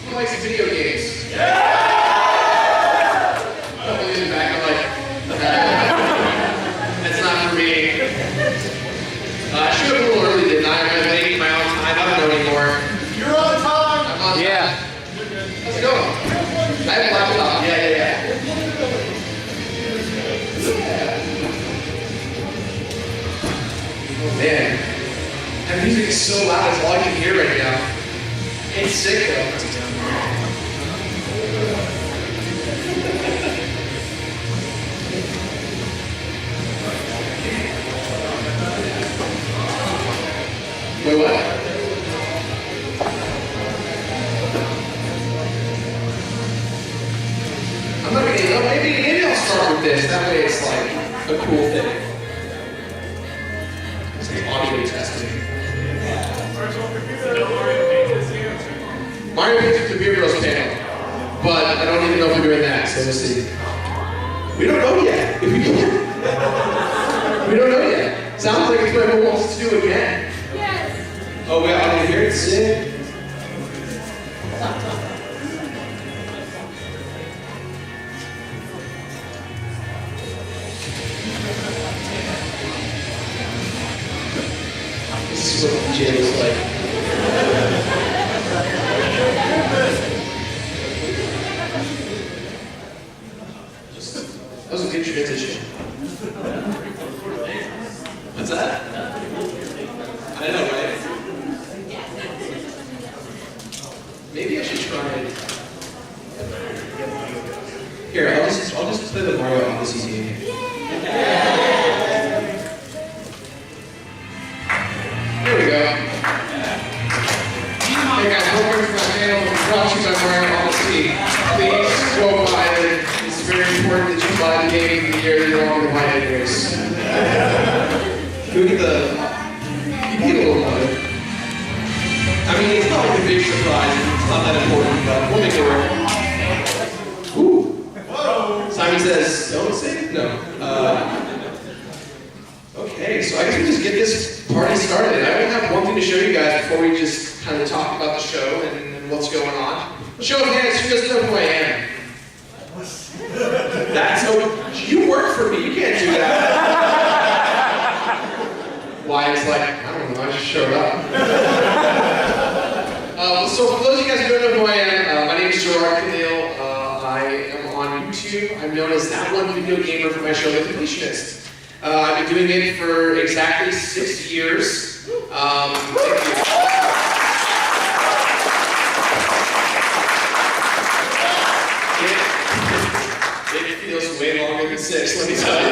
Who likes video games? Yeah! I'm leaning back, I'm like, that's not for me. I showed up a little early, didn't I? I'm late my own time. I don't know anymore. You're on time! I'm on time. Yeah. How's it going? I have a laptop. Yeah. Oh man. That music is so loud, it's all I can hear right now. It's sick though. Wait, what? I'm not gonna, maybe I'll start with this. That way it's like a cool thing. It's like audio testing. Mario Paint's the Beer Bros panel, but I don't even know if we're doing that, so we'll see. We don't know yet. We don't know yet. Sounds like it's what everyone wants to do again. Yes. Oh, wait, I didn't hear it. Sick. This is what the DJ looks like. That was a good transition. What's that? I know, right? Maybe I should try it. Here, I'll just play the Mario Odyssey game. There we go. Hey guys, welcome to my panel. Brought to you by Mario Odyssey. Please go buy it. It's very important that you buy the game of the year. You're all going to buy it anyways. Can we get the... You can get a little more. I mean, it's not like a big surprise. It's not that important, but we'll make it work. Ooh. Simon says, don't say no. Okay, so I guess we just get this party started. I only have one thing to show you guys before we just kind of talk about the show and what's going on. Show of hands, who doesn't know who I am? That's no... You work for me, you can't do that. Why? It's like, I don't know, I just showed up. So for those of you guys who don't know who I am, my name is Jirard. I am on YouTube. I'm known as that one video gamer for my show, The Completionist. I've been doing it for exactly 6 years. Thank you. It feels way longer than 6, let me tell you.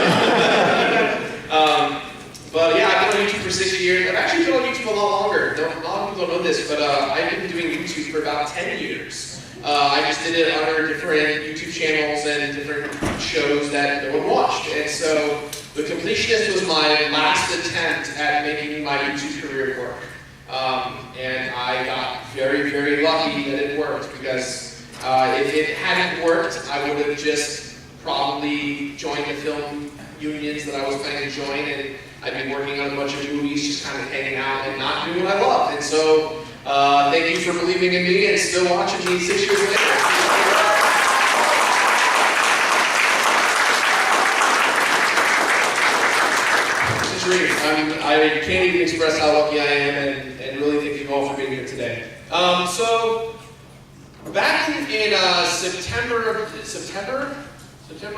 But yeah, I've been on YouTube for 6 years. I've actually been on YouTube a lot longer. A lot of people don't know this, but I've been doing YouTube for about 10 years. I just did it under different YouTube channels and different shows that no one watched. And so The Completionist was my last attempt at making my YouTube career work. And I got very, very lucky that it worked, because if it hadn't worked, I would have just probably joined the film unions that I was planning to join, and I'd be working on a bunch of movies, just kind of hanging out and not doing what I love. And so, thank you for believing in me and still watching me 6 years later. I can't even express how lucky I am, and really thank you all for being here today. So, back in September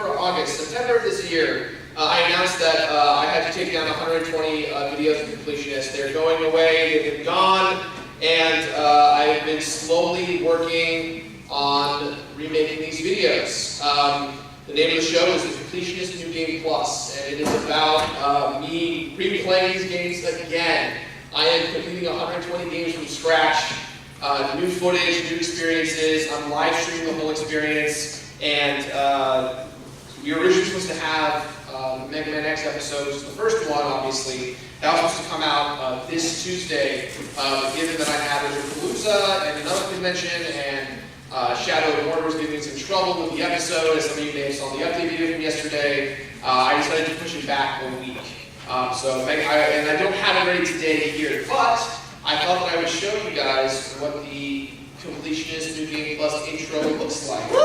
or August, September of this year, I announced that I had to take down 120 videos of Completionist. They're going away, they've been gone, and I've been slowly working on remaking these videos. The name of the show is The Completionist New Game Plus, and it is about me replaying these games again. I am completing 120 games from scratch, new footage, new experiences. I'm live streaming the whole experience, and we were originally supposed to have the Mega Man X episode, which is the first one, obviously. That was supposed to come out this Tuesday, given that I had Retropalooza and another convention, and Shadow of Mordor was giving me some trouble with the episode, as some of you may have saw the update video from yesterday. I decided to push it back a week. And I don't have it ready today here, but I thought that I would show you guys what the Completionist New Game Plus intro looks like. So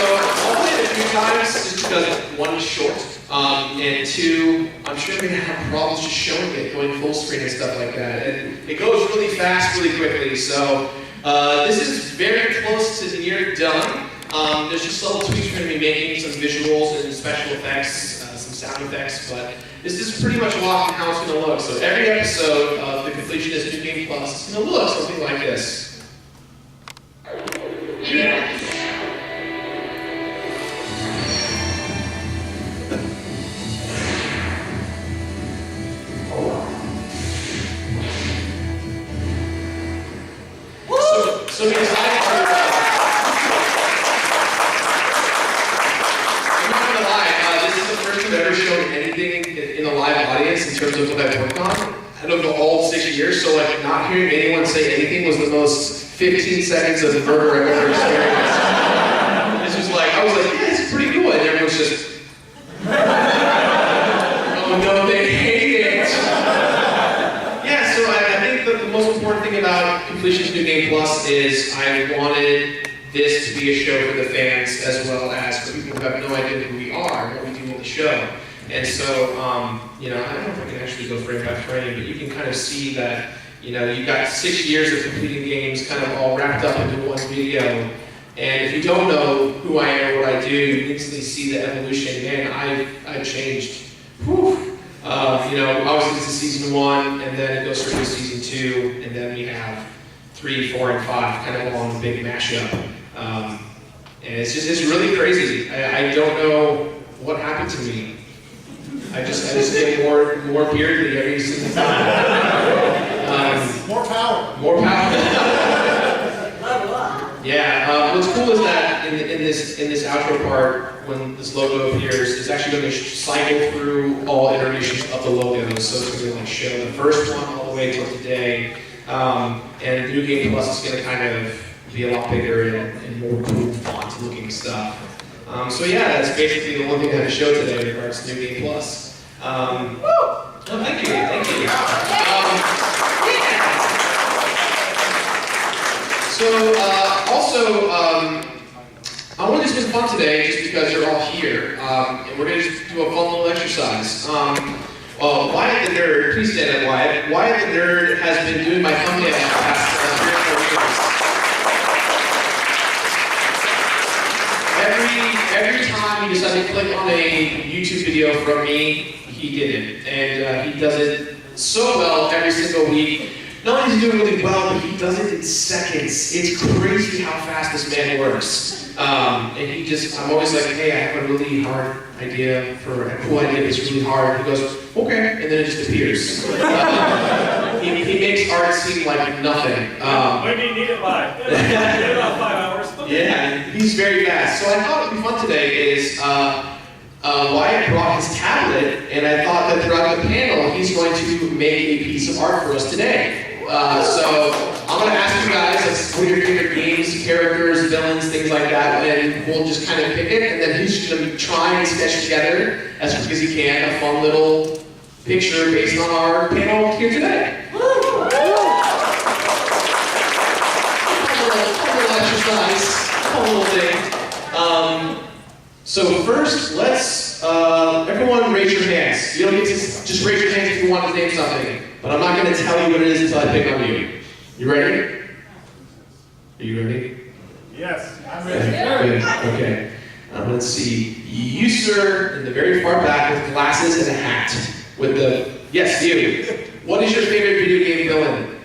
I'll play it a few times just because one is short, and two, I'm sure I'm going to have problems just showing it, going full screen and stuff like that. And it goes really fast, really quickly, so this is very close to near done. There's just little tweaks we're going to be making, some visuals and special effects, some sound effects, but this is pretty much locked in how it's going to look. So every episode of the Completionist New Game Plus is going to look something like this. Yes. So guys, I'm not gonna lie, this is the first I've ever shown anything in a live audience in terms of what I've worked on out of all 6 years. So like not hearing anyone say anything was the most 15 seconds of murder I've ever experienced. This was like, I was like, yeah, it's pretty cool, and everyone's just, oh no, they hate it. Yeah, so I think that the most important thing about Completionist New Game Plus is I wanted this to be a show for the fans as well as for people who have no idea who we are and what we do on the show. And so, you know, I don't know if I can actually go frame by frame, but you can kind of see that, you know, you've got 6 years of completing games kind of all wrapped up into one video. And if you don't know who I am or what I do, you instantly see the evolution. Man, I've changed. Whew. You know, obviously this is season 1, and then it goes through to season 2, and then we have 3, 4, and 5, kind of all in a big mashup. And it's really crazy. I don't know what happened to me. I just get more beardly every single time. More power. More power. Yeah. What's cool is that in this outro part, when this logo appears, it's actually going to cycle through all iterations of the logos. So it's going to like show the first one all the way till today, and New Game Plus is going to kind of be a lot bigger and more cool font-looking stuff. So yeah, that's basically the one thing I have to show today in regards to New Game Plus. Oh, thank you, thank you. So also, I wanted to do some fun today just because you're all here, and we're going to just do a fun little exercise. Wyatt the Nerd, please stand up, Wyatt. Wyatt the Nerd has been doing my thumbnail for the past 3 or 4 years. Every time he decided to click on a YouTube video from me, he did it. And he does it so well every single week. Not only is he doing really well, but he does it in seconds. It's crazy how fast this man works. And he just, I'm always like, hey, I have a really hard idea for a cool idea that's really hard. He goes, okay, and then it just appears. He makes art seem like nothing. When do you need it by? About 5 hours. Yeah, he's very fast. So I thought what would be fun today is, Wyatt brought his tablet, and I thought that throughout the panel, he's going to make a piece of art for us today. So I'm going to ask you guys, like, what are your favorite games, characters, villains, things like that, and we'll just kind of pick it, and then he's just going to try and sketch together, as quick as he can, a fun little picture based on our panel here today. Fun little exercise, fun little thing. So first, let's, everyone raise your hands. You don't need to just raise your hands if you want to name something. But I'm not going to tell you what it is until I pick on you. You ready? Are you ready? Yes, I'm ready. Good. Okay. Let's see. You, sir, in the very far back with glasses and a hat. With the, yes, you. What is your favorite video game villain?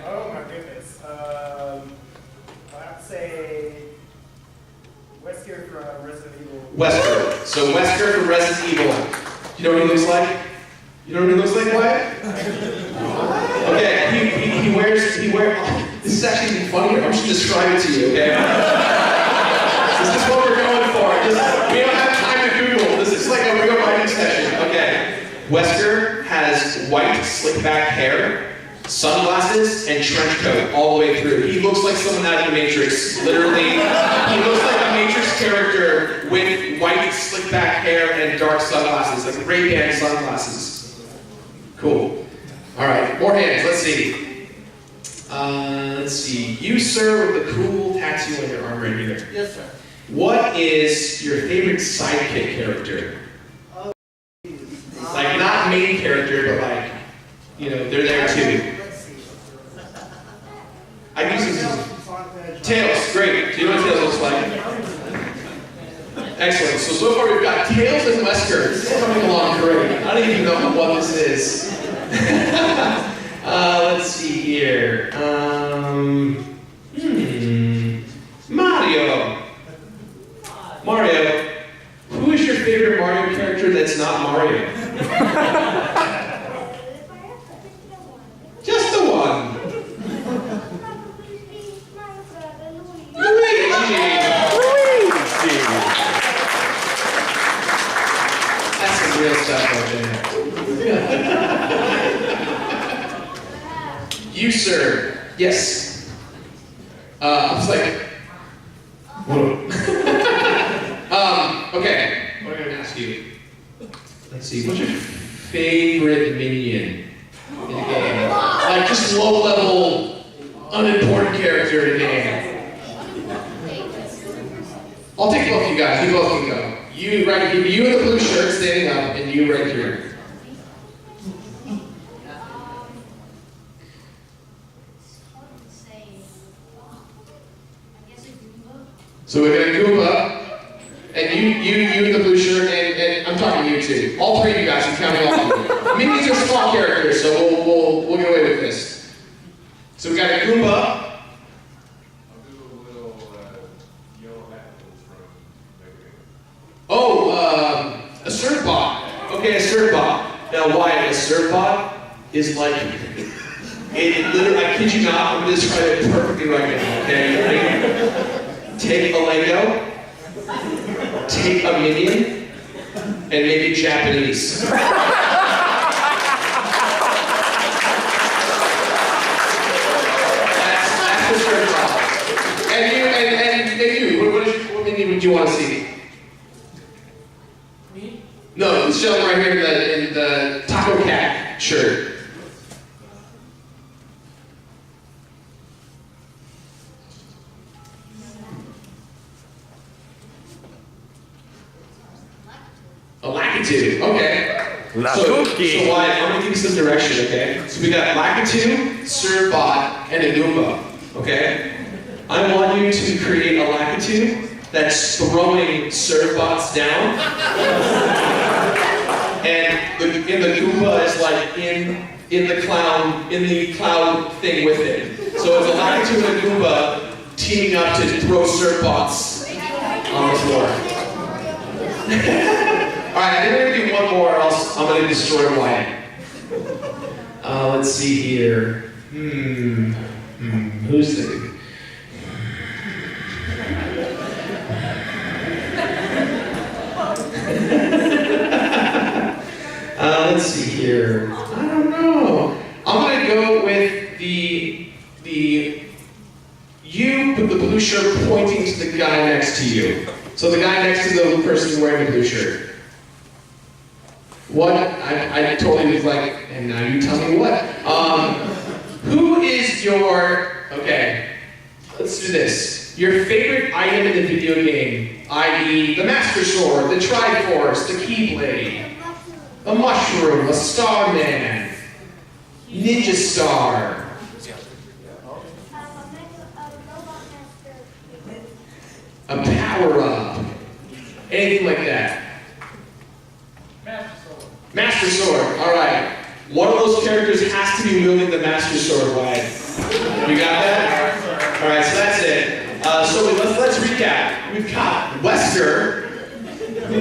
Oh my goodness. I'd say Wesker from Resident Evil. Wesker. So Wesker from Resident Evil. You know what he looks like? You know what he looks like, Wyatt? Okay, he wears, this is actually even funnier. I'm just going to describe it to you, okay? This is what we're going for. We don't have time to Google. This is like a real writing session, okay? Wesker has white, slick-back hair, sunglasses, and trench coat all the way through. He looks like someone out of the Matrix, literally. He looks like a Matrix character with white, slick-back hair and dark sunglasses, like Ray-Ban sunglasses. Cool. All right, more hands. Let's see. Let's see. You, sir, with the cool tattoo on your arm right here. Yes, sir. What is your favorite sidekick character? Like, not main character, but like, you know, they're there too. I use some Tails, great. Do you know what Tails looks like? Excellent. So far we've got Tails and Wesker. This is coming along great. I don't even know what this is. Let's see here. Mario. Who is your favorite Mario character that's not Mario? Just the one. Luigi. That's some real stuff right there. You, sir. Yes. I was like, whoa. Okay. What am I going to ask you? Let's see. What's your favorite minion in the game? Like just low-level, unimportant character in the game. I'll take both of you guys. You both can go. You right here. You in the blue shirt standing up, and you right here. So we're gonna Goomba, and you in the blue shirt, and I'm talking you two. All three of you guys, I'm counting all of you. Minions are small characters, so we'll get away with this. So we got a Goomba. I'll do a little yellow apples from Oh, a Surfbot. Okay, a Surfbot. Now why a Surfbot is like, it literally, I kid you not, I'm gonna describe it perfectly right now, okay? You ready? Take a Lego, take a minion, and make it Japanese. That's the Surfbot. And you, what minion would you want to see? Me? No, this gentleman right here in the Taco Cat shirt. A Lakitu, okay. So why? I'm gonna give you some direction, okay? So we got Lakitu, Surfbot, and a Goomba, okay? I want you to create a Lakitu that's throwing Surfbots down, and the Goomba is like in the cloud thing with it. So it's a Lakitu and a Goomba teaming up to throw Surfbots on the floor. Alright, I think we're gonna do one more, or else I'm gonna destroy Wyatt. Let's see here. Who's the... let's see here. I don't know. I'm gonna go with the you with the blue shirt pointing to the guy next to you. So the guy next to the person wearing the blue shirt. What? I totally was like, and now you tell me what. Who is your, okay, let's do this. Your favorite item in the video game, i.e. the Master Sword, the Triforce, the Keyblade, a mushroom, a Starman, Ninja Star, a power-up, anything like that. Master Sword, alright. One of those characters has to be wielding the Master Sword, Wyatt. You got that? Alright, so that's it. So let's recap. We've got Wesker.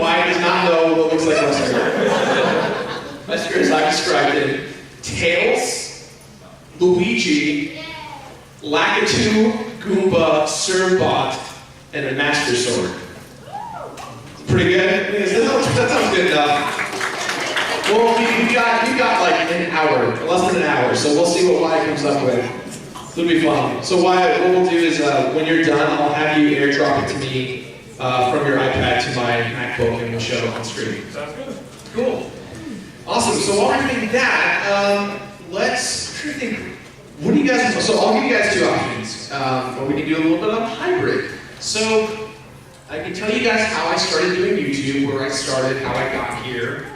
Wyatt does not know what looks like Wesker. Wesker is I described it. Tails, Luigi, Lakitu, Goomba, Surfbot, and a Master Sword. Pretty good? That sounds good enough. Well, we got like an hour, less than an hour, so we'll see what Wyatt comes up with. It'll be fun. So Wyatt, what we'll do is when you're done, I'll have you airdrop it to me from your iPad to my MacBook, and we'll show it on screen. Sounds good. Cool. Awesome. So while we're doing that, let's think. What do you guys? So I'll give you guys two options, or we can do a little bit of a hybrid. So I can tell you guys how I started doing YouTube, where I started, how I got here,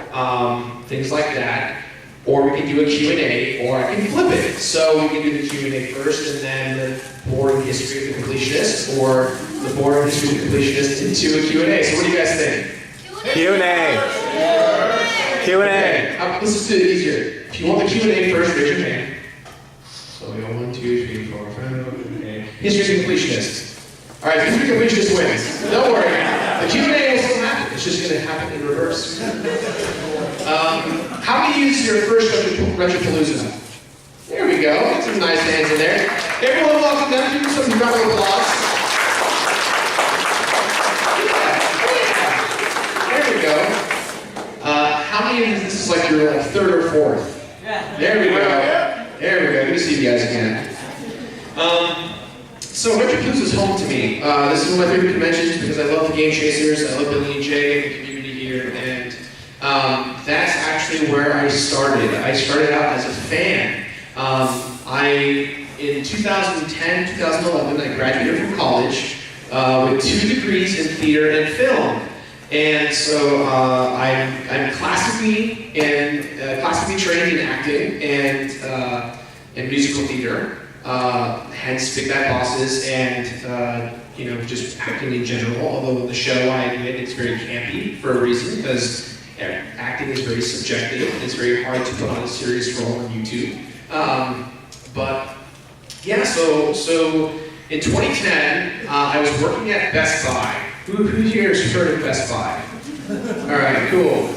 things like that. Or we can do a Q&A, or I can flip it. So we can do the Q&A first, and then the boring history of the completionist, or the boring history of the completionist into a Q&A. So what do you guys think? Q&A. Q&A. Okay, let's just do it easier. If you want the Q&A first, raise your hand. So we go 1, 2, 3, 4, 5. Okay. History of completionist. All right, history of completionist wins. Don't worry. The Q&A will still happen. It's just going to happen in reverse. How many used your first Retropalooza? There we go. Got some nice hands in there. Everyone welcome them. Give them some round of applause. Yeah. There we go. How many of this is like your third or fourth? Yeah. There we go. There we go. Good to see you guys again. So Retropalooza is home to me. This is one of my favorite conventions because I love the Game Chasers. I love Billy and Jay and the community here, and that's actually where I started. I started out as a fan. In 2010, 2011, I graduated from college with 2 degrees in theater and film. And so I'm classically trained in acting and musical theater. Hence Big Bad Bosses and just acting in general. Although the show, I admit, it's very campy for a reason, because acting is very subjective. It's very hard to put on a serious role on YouTube. But yeah, so in 2010, I was working at Best Buy. Who here has heard of Best Buy? All right, cool.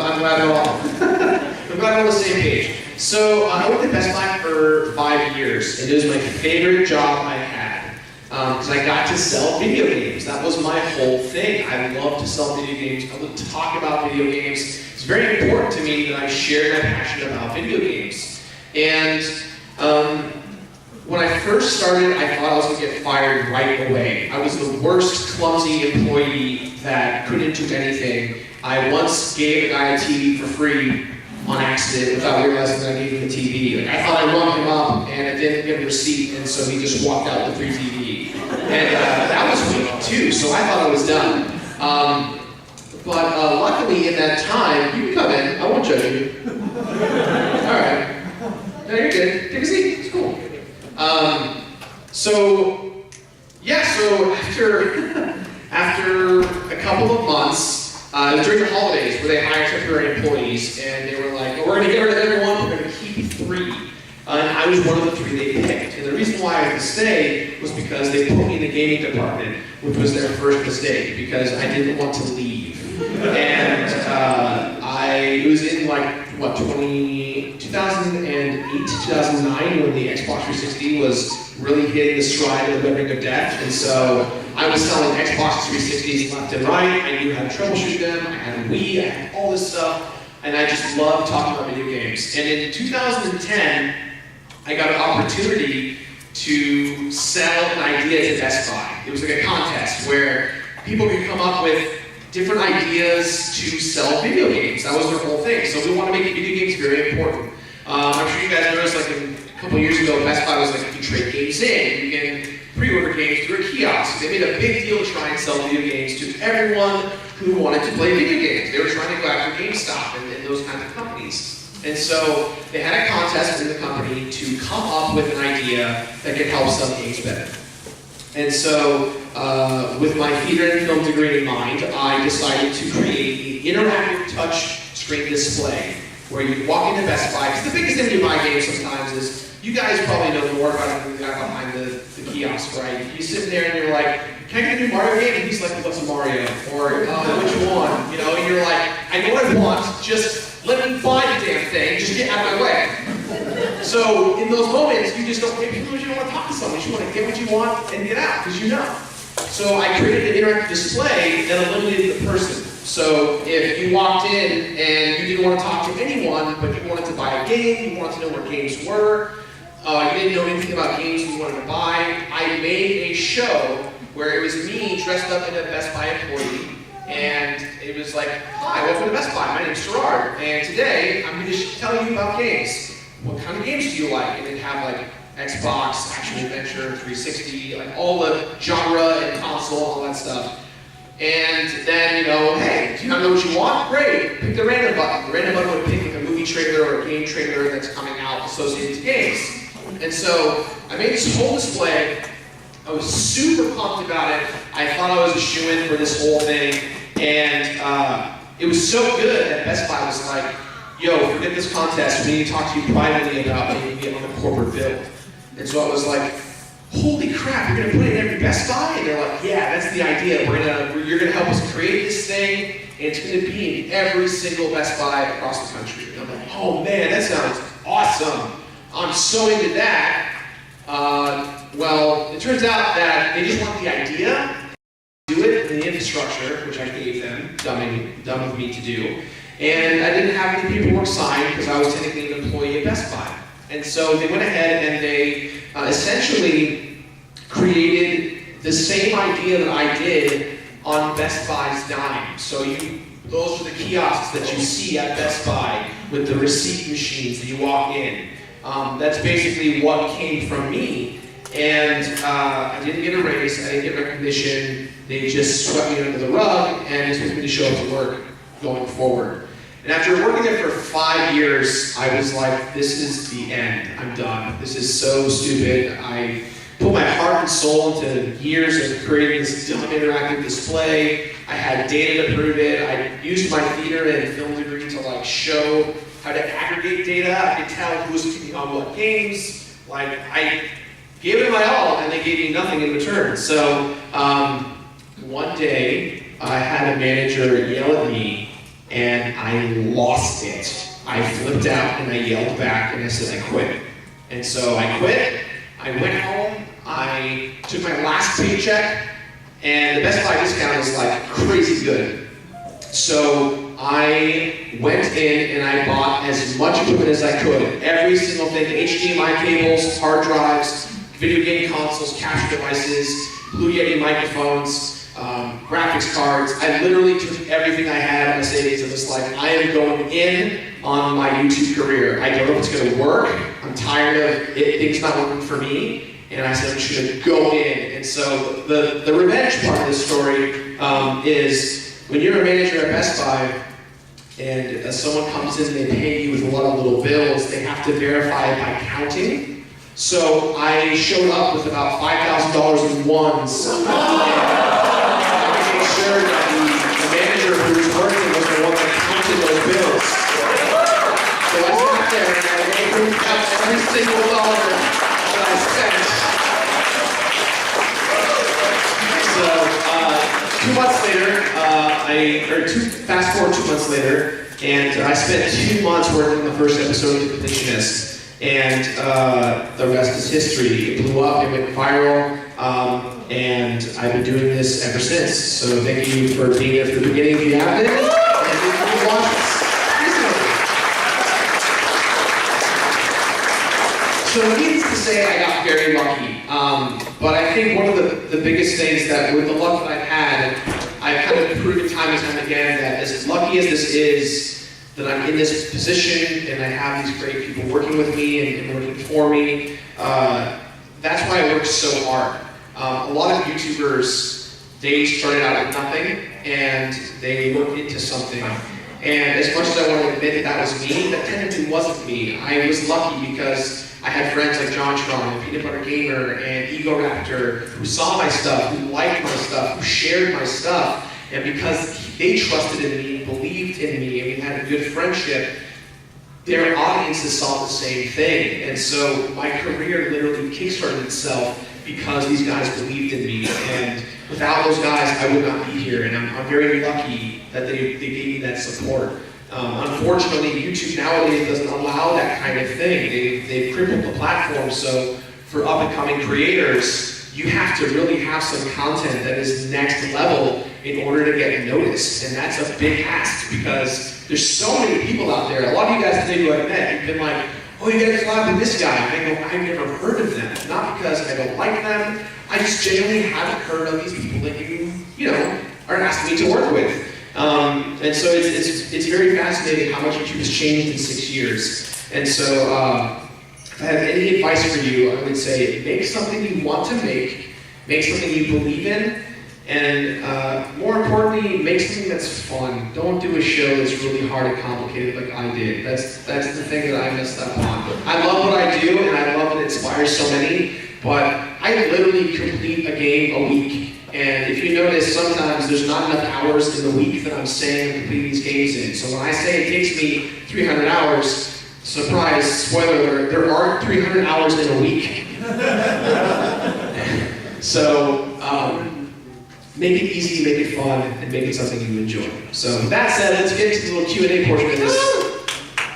I'm glad we're all on the same page. So I worked at Best Buy for 5 years, and it was my favorite job I had, because I got to sell video games. That was my whole thing. I love to sell video games. I love to talk about video games. It's very important to me that I share my passion about video games. And when I first started, I thought I was going to get fired right away. I was the worst clumsy employee that couldn't do anything. I once gave a guy a TV for free on accident without realizing that I gave him a TV. I thought I rung him up and I didn't give him a receipt, and so he just walked out with a free TV. And that was weak too, so I thought I was done. But luckily in that time, you can come in, I won't judge you. Alright. No, you're good. Take a seat, it's cool. So after a couple of months, during the holidays, where they hired temporary employees, and they were like, we're going to get rid of everyone, we're going to keep 3. And I was one of the 3 they picked. And the reason why I had to stay was because they put me in the gaming department, which was their first mistake, because I didn't want to leave. And it was in 2008, 2009, when the Xbox 360 was really hitting the stride of the ring of death. And so I was selling Xbox 360s left and right. I knew how to troubleshoot them. I had a Wii, I had all this stuff. And I just loved talking about video games. And in 2010, I got an opportunity to sell an idea to Best Buy. It was like a contest where people could come up with different ideas to sell video games. That was their whole thing. So we want to make video games very important. I'm sure you guys noticed, a couple years ago, Best Buy was like, you can trade games in, you can pre-order games through a kiosk. They made a big deal to try and sell video games to everyone who wanted to play video games. They were trying to go after GameStop and those kinds of companies. And so they had a contest in the company to come up with an idea that could help sell games better. And so, with my theater and film degree in mind, I decided to create an interactive touch screen display where you walk into Best Buy. Because the biggest thing when you buy games sometimes is, you guys probably know more about it than the guy behind the kiosk, right? You sit there and you're like, can I get a new Mario game? And he's like, what's a Mario? Or, which one? And you're like, I know what I want, just let me buy the damn thing, just get out of my way. So in those moments, you just don't want to talk to someone. You just want to get what you want and get out, because you know. So I created an interactive display that eliminated the person. So if you walked in and you didn't want to talk to anyone, but you wanted to buy a game, you wanted to know what games were, you didn't know anything about games you wanted to buy, I made a show where it was me dressed up in a Best Buy employee, and it was like, hi, welcome to Best Buy, my name's Jirard, and today I'm going to tell you about games. what kind of games do you like? And it'd have like Xbox, action adventure, 360, like all the genre and console, all that stuff. And then, you know, hey, do you not know what you want? Great, pick the random button. The random button would pick like a movie trailer or a game trailer that's coming out associated to games. And so I made this whole display. I was super pumped about it. I thought I was a shoo-in for this whole thing. And it was so good that Best Buy was like, yo, forget this contest. We need to talk to you privately about maybe getting on the corporate build. And so I was like, holy crap, you're gonna put it in every Best Buy? And they're like, yeah, that's the idea. You're gonna help us create this thing, and it's gonna be in every single Best Buy across the country. And I'm like, oh man, that sounds awesome. I'm so into that. Well, it turns out that they just want the idea, do it in the infrastructure, which I gave them, dumb of me to do. And I didn't have any paperwork signed because I was technically an employee at Best Buy. And so they went ahead and they essentially created the same idea that I did on Best Buy's dime. So those are the kiosks that you see at Best Buy with the receipt machines that you walk in. That's basically what came from me. And I didn't get a raise, I didn't get recognition. They just swept me under the rug and expected me to show up to work going forward. And after working there for 5 years, I was like, this is the end. I'm done. This is so stupid. I put my heart and soul into years of creating this dumb interactive display. I had data to prove it. I used my theater and film degree to like show how to aggregate data. I could tell who was clicking on what games. Like, I gave it my all, and they gave me nothing in return. So one day, I had a manager yell at me, and I lost it. I flipped out and I yelled back and I said I quit. And so I quit, I went home, I took my last paycheck, and the Best Buy discount is like crazy good. So I went in and I bought as much equipment as I could. Every single thing, HDMI cables, hard drives, video game consoles, capture devices, Blue Yeti microphones, graphics cards. I literally took everything I had on my savings and was like, I am going in on my YouTube career. I don't know if it's going to work. I'm tired of things not working for me. And I said, I'm just going to go in. And so the revenge part of this story is when you're a manager at Best Buy and someone comes in and they pay you with a lot of little bills, they have to verify it by counting. So I showed up with about $5,000 in ones. Sure that the manager who was working was the one that counted those bills. So I sat there and I wrote out every single dollar that I spent. So 2 months later, fast forward 2 months later, and I spent 2 months working on the first episode of Completionist, and the rest is history. It blew up, it went viral. And I've been doing this ever since. So thank you for being here from the beginning if you have been, and if you watch this recently. So needless to say, I got very lucky. But I think one of the biggest things that with the luck that I've had, I've kind of proven time and time again that as lucky as this is, that I'm in this position and I have these great people working with me and working for me, that's why I work so hard. A lot of YouTubers, they started out with nothing and they worked into something. And as much as I want to admit that was me, that technically wasn't me. I was lucky because I had friends like John Tron and Peanut Butter Gamer and Ego Raptor who saw my stuff, who liked my stuff, who shared my stuff. And because they trusted in me, believed in me, and we had a good friendship, their audiences saw the same thing. And so my career literally kickstarted itself because these guys believed in me, and without those guys, I would not be here, and I'm very lucky that they gave me that support. Unfortunately, YouTube nowadays doesn't allow that kind of thing. They've crippled the platform, so for up-and-coming creators, you have to really have some content that is next level in order to get noticed, and that's a big ask because there's so many people out there. A lot of you guys today who I've met, you've been like, oh, you gotta collab with this guy. And I go, I've never heard of them. Not because I don't like them, I just genuinely haven't heard of these people that you know, are asking me to work with. And so it's very fascinating how much YouTube has changed in 6 years. And so, if I have any advice for you, I would say make something you want to make something you believe in, and more importantly, make something that's fun. Don't do a show that's really hard and complicated like I did. That's the thing that I messed up on. I love what I do, and I love it inspires so many, but I literally complete a game a week. And if you notice, sometimes there's not enough hours in the week that I'm saying I'm completing these games in. So when I say it takes me 300 hours, surprise, spoiler alert, there aren't 300 hours in a week. So, make it easy, make it fun, and make it something you enjoy. So with that said, let's get to the little Q&A portion of this.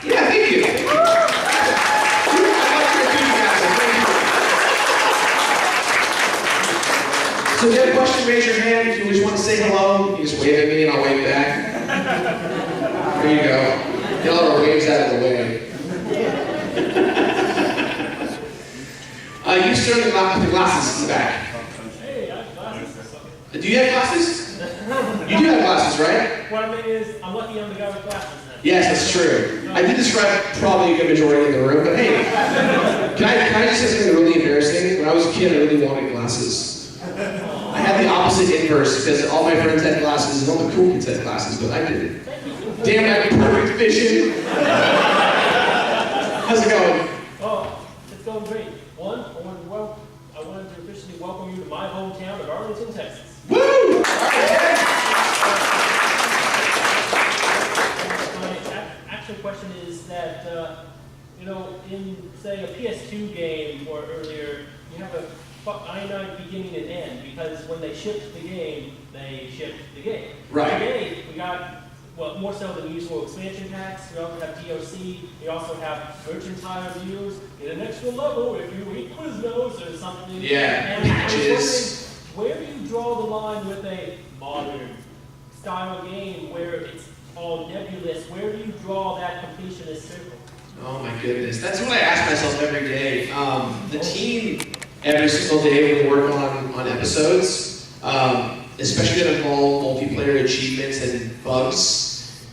Yeah, thank you. Thank you. So if you have a question, raise your hand. If you just want to say hello, you just wave at me and I'll wave back. There you go. Get all our waves out of the way. You started with the glasses in the back. Hey, I have glasses. Do you have glasses? You do have glasses, right? What I mean is, I'm lucky I'm the guy with glasses then. Yes, that's true. I did describe probably a good majority in the room, but hey, can I just say something really embarrassing? When I was a kid, I really wanted glasses. I had the opposite inverse because all my friends had glasses and all the cool kids had glasses, but I didn't. Damn, I have perfect vision. How's it going? Oh, it's going great. One, I wanted to officially welcome you to my hometown of Arlington, Texas. Woo! My actual question is that, in, say, a PS2 game or earlier, you have a finite beginning and end, because when they shipped the game, they shipped the game. Right. Today, we got, well, more so than usual expansion packs. We also have DLC. We also have mercantile views. Get an extra level if you eat Quiznos or something. Yeah, and patches. Where do you draw the line with a modern style game where it's all nebulous? Where do you draw that completionist circle? Oh my goodness, that's what I ask myself every day. The team, every single day, we work on episodes, especially that involve multiplayer achievements and bugs.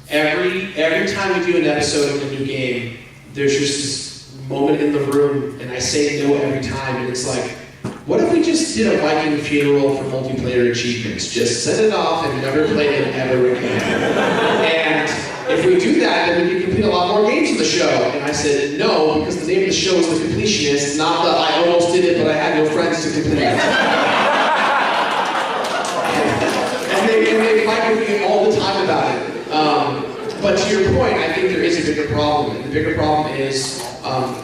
Every time we do an episode of a new game, there's just this moment in the room, and I say no every time, and it's like, what if we just did a Viking funeral for multiplayer achievements? Just send it off and never play them ever again. And if we do that, then we can complete a lot more games in the show. And I said, no, because the name of the show is The Completionist, not the I almost did it, but I had no friends to complete it. and they fight with me all the time about it. But to your point, I think there is a bigger problem. And the bigger problem is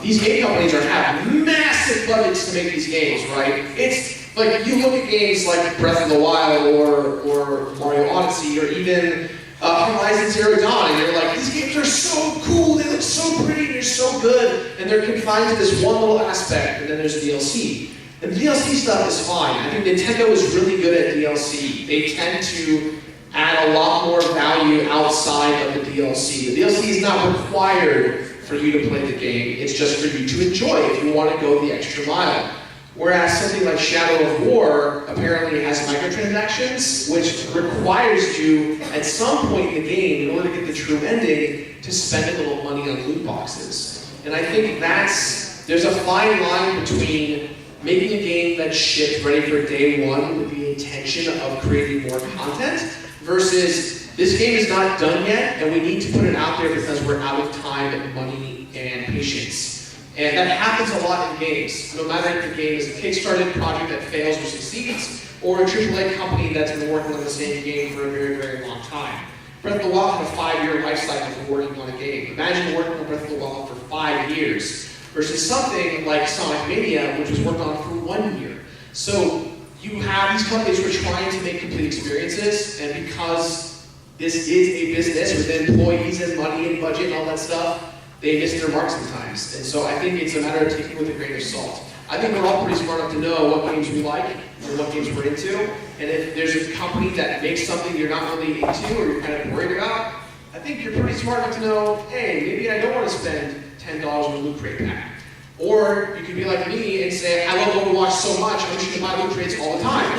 these game companies have massive budgets to make these games, right? It's like you look at games like Breath of the Wild or Mario Odyssey or even Horizon Zero Dawn, and you're like, these games are so cool, they look so pretty, they're so good, and they're confined to this one little aspect, and then there's DLC. And the DLC stuff is fine. I think Nintendo is really good at DLC. They tend to add a lot more value outside of the DLC. The DLC is not required for you to play the game, it's just for you to enjoy if you want to go the extra mile. Whereas something like Shadow of War apparently has microtransactions, which requires you at some point in the game, in order to get the true ending, to spend a little money on loot boxes. And I think there's a fine line between making a game that's shipped ready for day one with the intention of creating more content, versus this game is not done yet, and we need to put it out there because we're out of time, money, and patience. And that happens a lot in games. No matter if the game is a Kickstarted project that fails or succeeds, or a AAA company that's been working on the same game for a very, very long time. Breath of the Wild had a 5-year life cycle for working on a game. Imagine working on Breath of the Wild for 5 years, versus something like Sonic Mania, which was worked on for 1 year. So you have these companies who are trying to make complete experiences, and because this is a business with employees and money and budget and all that stuff, they miss their mark sometimes. And so I think it's a matter of taking it with a grain of salt. I think we're all pretty smart enough to know what games we like and what games we're into. And if there's a company that makes something you're not really into or you're kind of worried about, I think you're pretty smart enough to know, hey, maybe I don't want to spend $10 on a loot crate pack. Or you could be like me and say, I love Overwatch so much, I wish you could buy loot crates all the time.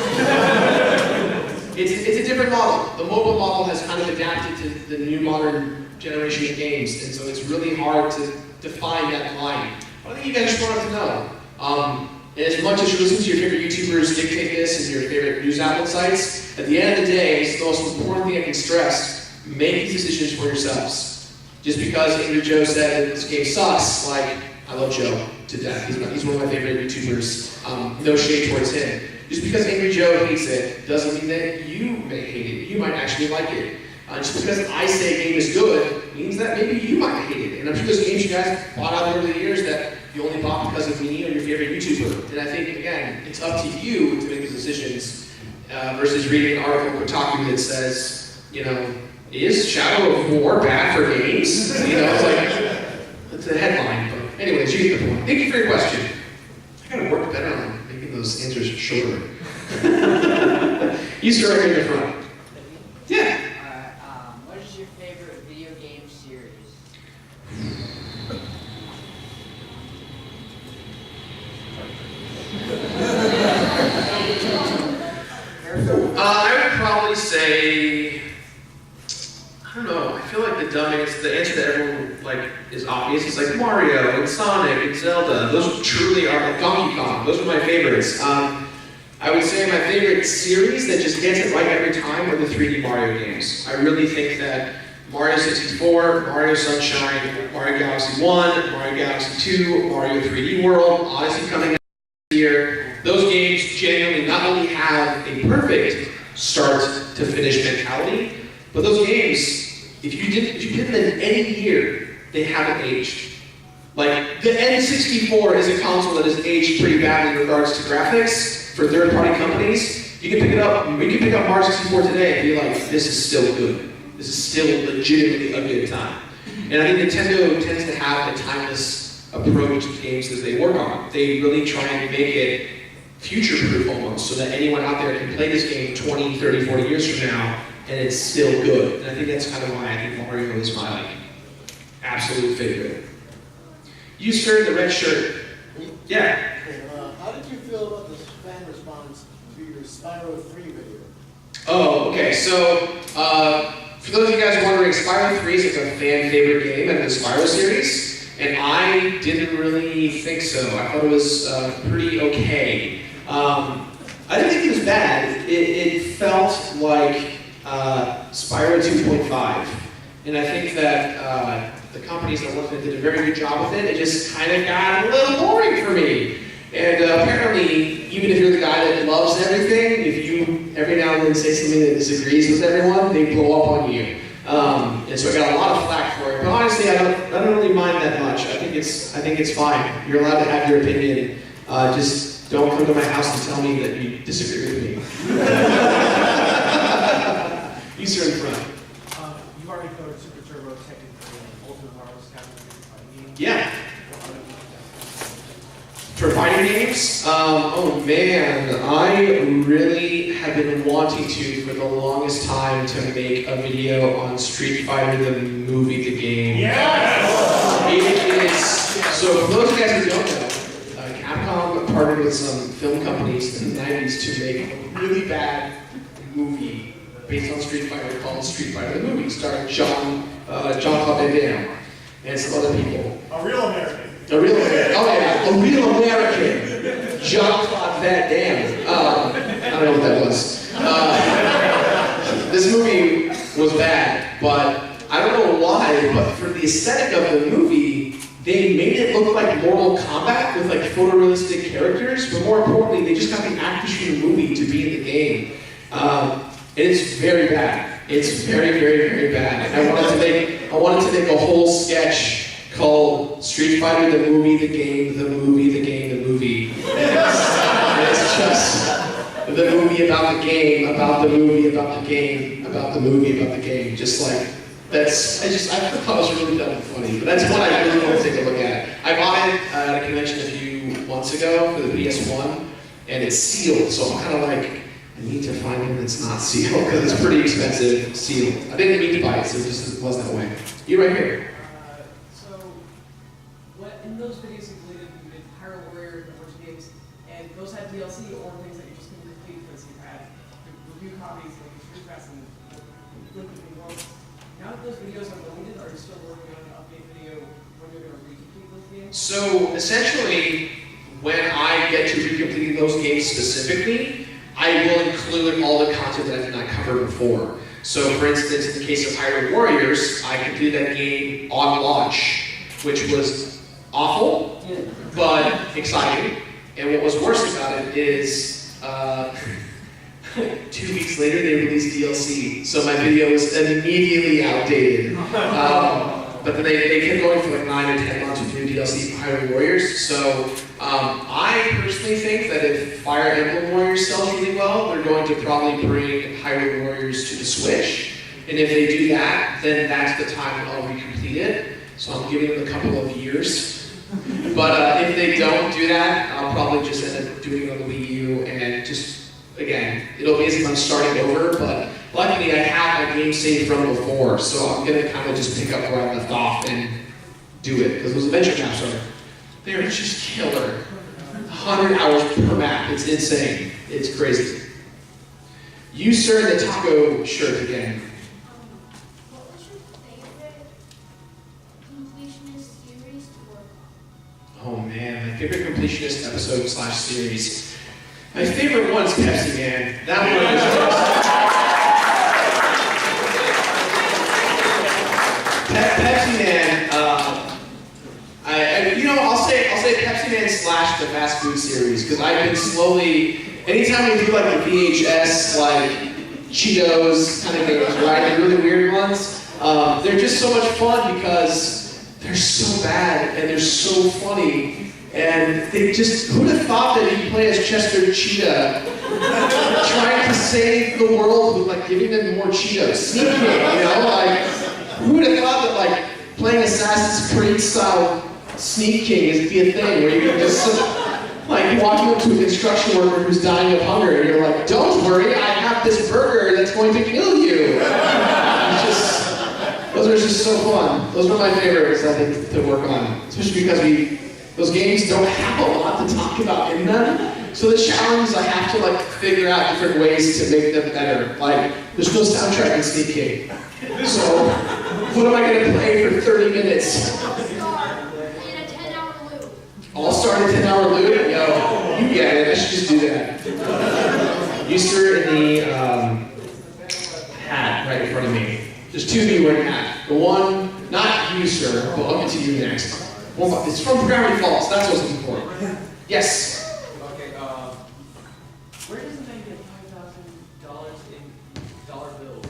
It's a different model. The mobile model has kind of adapted to the new modern generation of games, and so it's really hard to define that line. But I think you guys just want to know. And as much as you listen to your favorite YouTubers dictate this and your favorite news outlet sites, at the end of the day, it's the most important thing I can stress, make these decisions for yourselves. Just because Angry Joe said that this game sucks, like, I love Joe to death. He's one of my favorite YouTubers. No shade towards him. Just because Angry Joe hates it doesn't mean that you may hate it. You might actually like it. Just because I say a game is good means that maybe you might hate it. And I'm sure there's games you guys bought out over the years that you only bought because of me or your favorite YouTuber. And I think, again, it's up to you to make those decisions versus reading an article from Kotaku that says, you know, is Shadow of War bad for games? You know, it's like, it's a headline. But anyways, you get the point. Thank you for your question. I gotta work better on making those answers shorter. You start right in the front. Yeah. What is your favorite video game series? I would probably say, I don't know, I feel like the answer that everyone like is obvious. It's like Mario and Sonic and Zelda. Those truly are, like Donkey Kong. Those are my favorites. I would say my favorite series that just gets it right every time are the 3D Mario games. I really think that Mario 64, Mario Sunshine, Mario Galaxy 1, Mario Galaxy 2, Mario 3D World, Odyssey coming out this year, those games genuinely not only have a perfect start to finish mentality, but those games, if you did them in any year, they haven't aged. Like, the N64 is a console that has aged pretty badly in regards to graphics for third-party companies. You can pick it up, we can pick up Mario 64 today and be like, this is still good. This is still legitimately a good time. And I think Nintendo tends to have a timeless approach to games that they work on. They really try and make it future-proof almost, so that anyone out there can play this game 20, 30, 40 years from now, and it's still good. And I think that's kind of why I think Mario is my absolute favorite. You, sir, the red shirt. Yeah. How did you feel about the fan response to your Spyro 3 video? Oh, okay. So, for those of you guys wondering, Spyro 3 is like a fan favorite game in the Spyro series, and I didn't really think so. I thought it was pretty okay. I didn't think it was bad. It felt like Spyro 2.5, and I think that the companies that worked on it did a very good job with it. It just kind of got a little boring for me. And apparently, even if you're the guy that loves everything, if you every now and then say something that disagrees with everyone, they blow up on you. And so I got a lot of flack for it. But honestly, I don't really mind that much. I think it's fine. You're allowed to have your opinion. Just don't come to my house and tell me that you disagree with me. You sir in front. You've already covered Super Turbo, Tekken 3, and Ultimate Marvel's Captain. Yeah. For fighting games? Oh man, I really have been wanting to for the longest time to make a video on Street Fighter the movie, the game. Yes! It is, so for those of you guys who don't know, Capcom partnered with some film companies in the 90s to make a really bad movie based on Street Fighter called Street Fighter the Movie, starring Jean-Claude Van Damme and some other people. A real American. A real American. Oh yeah, a real American. Jean-Claude Van Damme. I don't know what that was. This movie was bad, but I don't know why, but for the aesthetic of the movie, they made it look like Mortal Kombat with like photorealistic characters, but more importantly, they just got the actors from the movie to be in the game. And it's very bad. It's very, very, very bad. I wanted to make a whole sketch called Street Fighter the movie, the game, the movie, the game, the movie. And it's just the movie about the game, about the movie, about the game, about the movie, about the game. Just like, I thought it was really dumb and funny, but that's what I really want to take a look at. I bought it at a convention a few months ago for the PS1, and it's sealed, so I'm kind of like, I need to find one that's not sealed, because it's pretty expensive sealed. I didn't mean to buy it, so it just was that way. You right here. So, what in those videos included, you did Hyrule Warrior and a bunch of games, and those had DLC or things that you just couldn't complete because you had the review copies like Street Pass and Link Between Worlds. now that those videos are deleted, are you still working on an update video when you're going to recomplete those games? So essentially, when I get to recompleting those games specifically, I will include all the content that I did not cover before. So for instance, in the case of Hyrule Warriors, I completed that game on launch, which was awful, but exciting. And what was worse about it is, 2 weeks later they released DLC, so my video was immediately outdated. But then they kept going for like 9 or 10 months with new DLC for Hyrule Warriors. So I personally think that if Fire Emblem Warriors sells really well, they're going to probably bring Hyrule Warriors to the Switch. And if they do that, then that's the time when I'll recomplete it. So I'm giving them a couple of years. But if they don't do that, I'll probably just end up doing it on the Wii U and just, again, it'll be as if I'm starting over, but luckily I have a game saved from before, so I'm gonna kind of just pick up where I left off and do it, because those adventure maps they're just killer. 100 hours per map, it's insane, it's crazy. You, sir, in the taco shirt again. What was your favorite completionist series to work on? Oh man, my favorite completionist episode/series. My favorite one's Pepsi Man. That one was just Pepsi Man. I'll say Pepsi Man / the fast food series, because I've been slowly. Anytime we do like the VHS like Cheetos kind of games, right? The really weird ones. They're just so much fun because they're so bad and they're so funny. And they just, who'd have thought that he'd play as Chester Cheetah, trying to save the world with like giving them more Cheetos, sneaking, like, who would have thought that like playing Assassin's Creed style Sneak King is be a thing where you can just like walking up to a construction worker who's dying of hunger and you're like, don't worry, I have this burger that's going to kill you. Those are just so fun. Those are my favorites, I think, to work on, especially because those games don't have a lot to talk about in them. So the challenge is I have to like figure out different ways to make them better. Like, there's no soundtrack in Sneak King. So, what am I gonna play for 30 minutes? In a 10-hour loop. I'll start a 10-hour loop? Yo, you get it, I should just do that. You sir in the hat right in front of me. There's two of you wearing hat. The one, not you sir, but I'll get to you next. Well, it's from Gravity Falls, that's what's important. Yes? Okay, where does a man get $5,000 in dollar bills?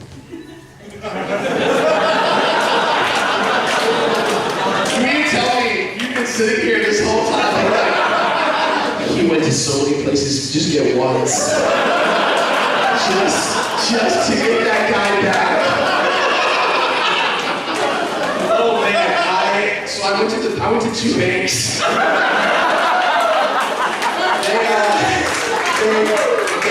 You mean to tell me you've been sitting here this whole time like, he went to so many places to just get once. Just to get that guy back. Oh man, so I went to two banks.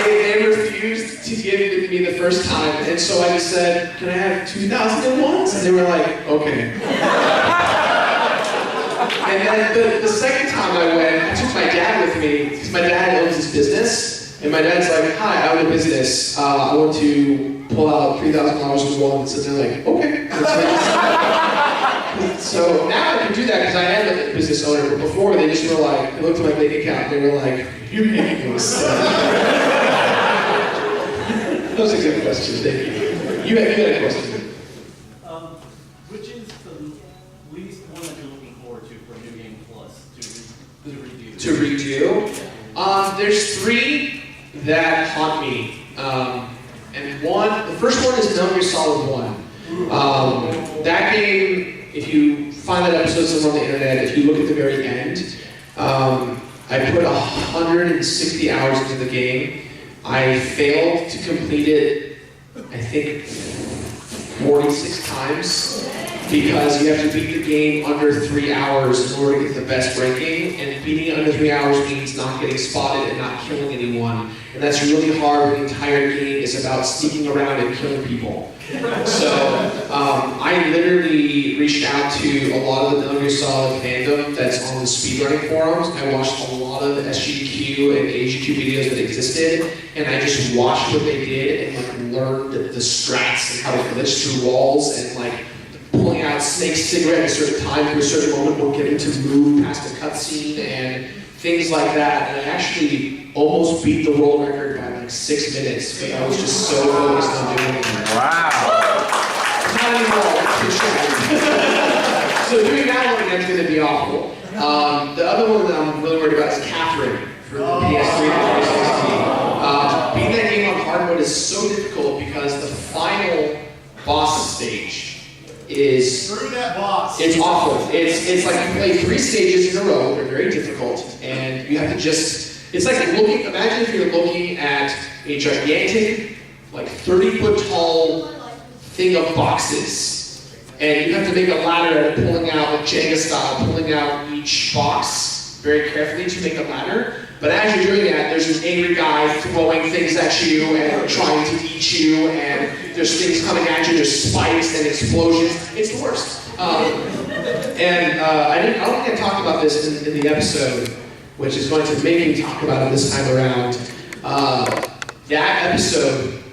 They refused to give it to me the first time, and so I just said, can I have 2,001s? And they were like, okay. And then the second time I went, I took my dad with me, because my dad owns his business, and my dad's like, hi, I own a business. I want to pull out $3,000 in ones, and they're like, okay. So now I can do that because I am a business owner, but before they just were like, they looked at my bank account and they were like, you're making this stuff. That was a good question, thank you. You had a question. Which is the least one that you're looking forward to for New Game Plus to redo? To redo? There's 3 that haunt me. And the first one is Metal Gear Solid 1. That game, if you find that episode somewhere on the internet, if you look at the very end, I put 160 hours into the game. I failed to complete it, I think, 46 times. because you have to beat the game under 3 hours in order to get the best ranking, and beating it under 3 hours means not getting spotted and not killing anyone, and that's really hard when the entire game is about sneaking around and killing people. So I literally reached out to a lot of the Metal Gear Solid fandom that's on the speedrunning forums. I watched a lot of the SGDQ and AGQ videos that existed, and I just watched what they did and like learned the strats and how to glitch through walls and like pulling out Snake's cigarette at a certain time for a certain moment will get him to move past a cutscene and things like that. And I actually almost beat the world record by like 6 minutes, but I was just so focused on doing it. Wow. Not anymore. So doing that one again is going to be awful. The other one that I'm really worried about is Catherine for the PS3 and 360. Beating that game on hard mode is so difficult because the final boss stage is Screw that boss. it's awful. It's like you play 3 stages in a row. They're very difficult, and you have to just. It's like looking. Imagine if you're looking at a gigantic, like 30-foot tall thing of boxes, and you have to make a ladder out of pulling out, like Jenga style, pulling out each box very carefully to make a ladder. But as you're doing that, there's this angry guy throwing things at you and trying to eat you, and there's things coming at you, there's spikes and explosions. It's the worst. I don't think I talked about this in the episode, which is going to make me talk about it this time around. That episode,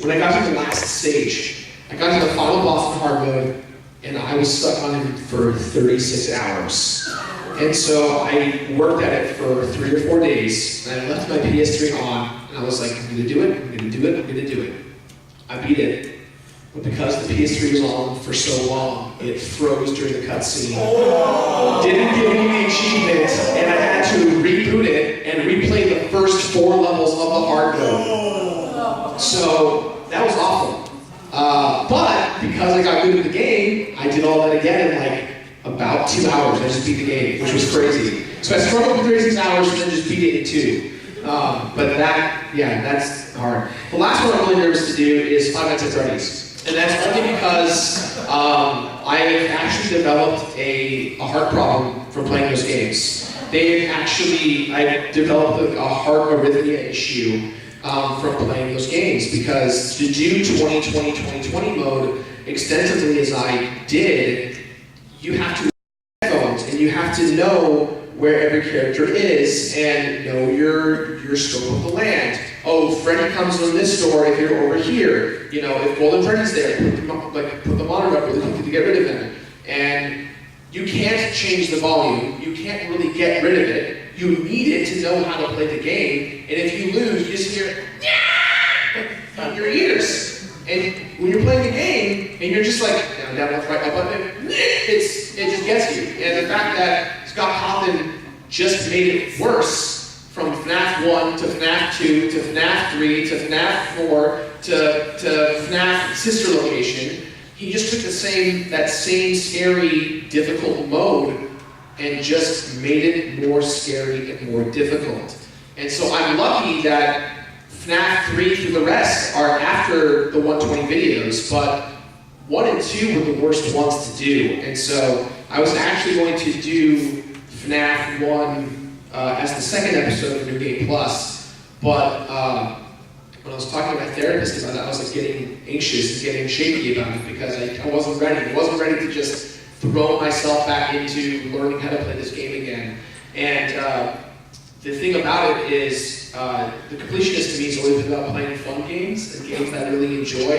when I got to the last stage, I got to the final boss in hard mode, and I was stuck on him for 36 hours. And so I worked at it for 3 or 4 days, and I left my PS3 on, and I was like, I'm gonna do it, I'm gonna do it, I'm gonna do it. I beat it, but because the PS3 was on for so long, it froze during the cutscene. Didn't give me the achievement, and I had to reboot it and replay the first 4 levels of the hard mode. So that was awful. But because I got good at the game, I did all that again in like about 2 hours. I just beat the game, which was crazy. So I struggled for 36 hours and then just beat it in 2. But that's hard. The last one I'm really nervous to do is Five Nights at Freddy's. And that's only because I actually developed a heart problem from playing those games. I developed a heart arrhythmia issue from playing those games, because to do 2020 mode extensively as I did, you have to headphones and you have to know where every character is and know your scope of the land. Oh, Freddy comes in this door if you're over here. You know, if Golden Freddy's there, put the monitor up really quickly to get rid of him. And you can't change the volume. You can't really get rid of it. You need it to know how to play the game. And if you lose, you just hear in your ears. And when you're playing the game, and you're just like, down, left, right, up, it just gets you. And the fact that Scott Cawthon just made it worse from FNAF 1 to FNAF 2 to FNAF 3 to FNAF 4 to FNAF Sister Location, he just took that same scary, difficult mode and just made it more scary and more difficult. And so I'm lucky that FNAF 3 through the rest are after the 120 videos, but 1 and 2 were the worst ones to do. And so I was actually going to do FNAF 1 as the second episode of New Game Plus, but when I was talking to my therapist about it, I was like getting anxious and getting shaky about it because I wasn't ready. I wasn't ready to just throw myself back into learning how to play this game again. And the thing about it is, the completionist to me has always been about playing fun games and games that I really enjoy,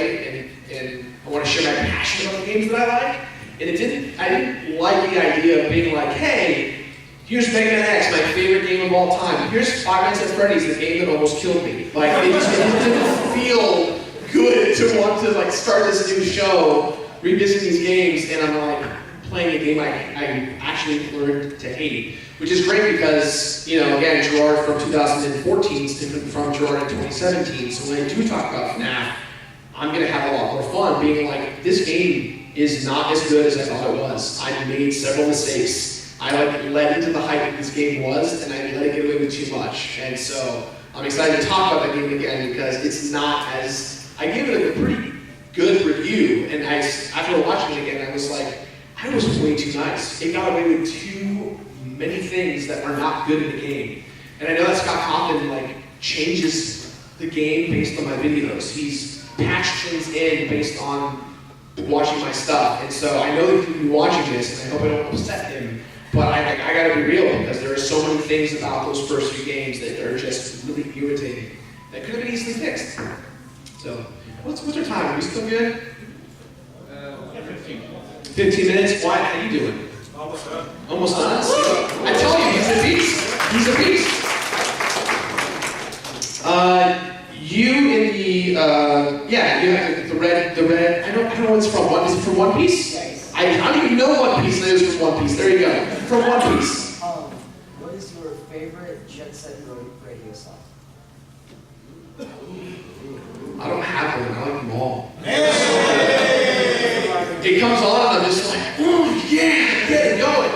and I want to share my passion about the games that I like. And I didn't like the idea of being like, hey, here's Mega Man X, my favorite game of all time. Here's Five Nights at Freddy's, the game that almost killed me. Like, it just didn't feel good to want to like start this new show, revisit these games, and I'm like playing a game I actually learned to hate. Which is great because, you know, again, Jirard from 2014 is different from Jirard in 2017. So when I do talk about FNAF, I'm going to have a lot more fun being like, this game is not as good as I thought it was. I made several mistakes. I led into the hype that this game was, and I let it get away with too much. And so I'm excited to talk about that game again because it's not as, I gave it a pretty good review, and after watching it again, I was like, I was way too nice. It got away with too many things that are not good in the game. And I know that Scott Kaufman like changes the game based on my videos. He's patched things in based on watching my stuff. And so I know that he'll be watching this, and I hope I don't upset him. But I gotta be real, because there are so many things about those first few games that are just really irritating that could have been easily fixed. So, what's our time? Are we still good? 15 minutes? Why? How you doing? Almost done. Almost done? I tell you, he's a beast. He's a beast. You in the, you have the red, I don't know what it's from. Is it from One Piece? Yes. I don't even know One Piece, and it was from One Piece. There you go. From One Piece. What is your favorite Jet Set radio song? I don't have one. I like them all. It comes on, and I'm just like, oh yeah, get it going.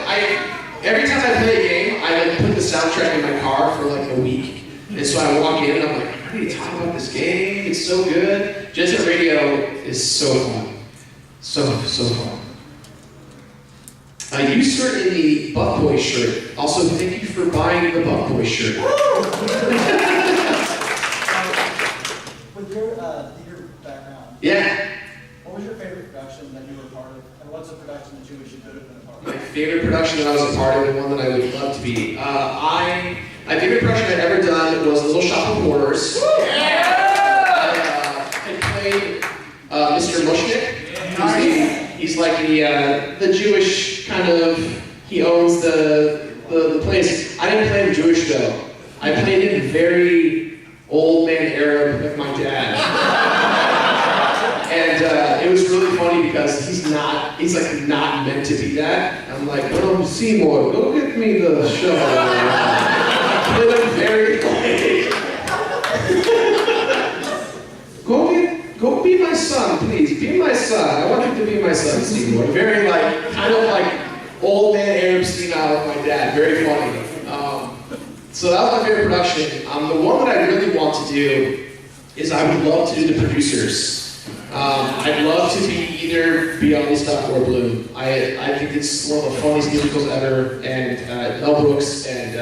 Every time I play a game, I like put the soundtrack in my car for like a week. And so I walk in and I'm like, I need to talk about this game. It's so good. Jet Set Radio is so fun. So fun. You sir in the Buck Boy shirt. Also, thank you for buying the Buck Boy shirt. With your theater background, Yeah. what was your favorite production that you were a part of? And what's a production that you wish you could have been a part of? My favorite production that I was a part of, and one that I would love to be. My favorite production I've ever done was Little Shop of Horrors. I played Mr. Mushnik. He's like the Jewish kind of, he owns the place. I didn't play him Jewish though. I played him very old man Arab like my dad. And it was really funny because he's like not meant to be that. I'm like, oh, Seymour, go get me the shovel. I played him very Go be my son, please. Be my son. I want you to be my son, Seymour. Very kind of like old man Arab senile like my dad. Very funny. So that was my favorite production. The one that I really want to do is I would love to do the producers. I'd love to be on this stuff or Bloom. I think it's one of the funniest musicals ever, and Mel Brooks, and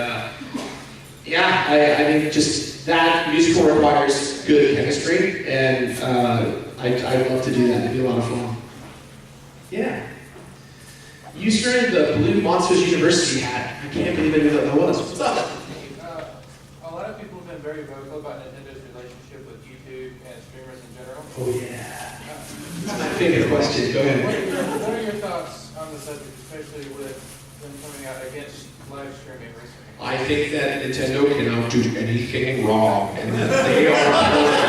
I think just that musical requires good chemistry, and I'd love to do that. It'd be a lot of fun. Yeah. You started the Blue Monsters University hat. I can't believe I knew what that was. What's up? A lot of people have been very vocal about Nintendo's relationship with YouTube and streamers in general. Oh yeah. That's my favorite question. Go ahead. What are your thoughts on the subject, especially with them coming out against live streaming recently? I think that Nintendo cannot do anything wrong, and that they are perfect.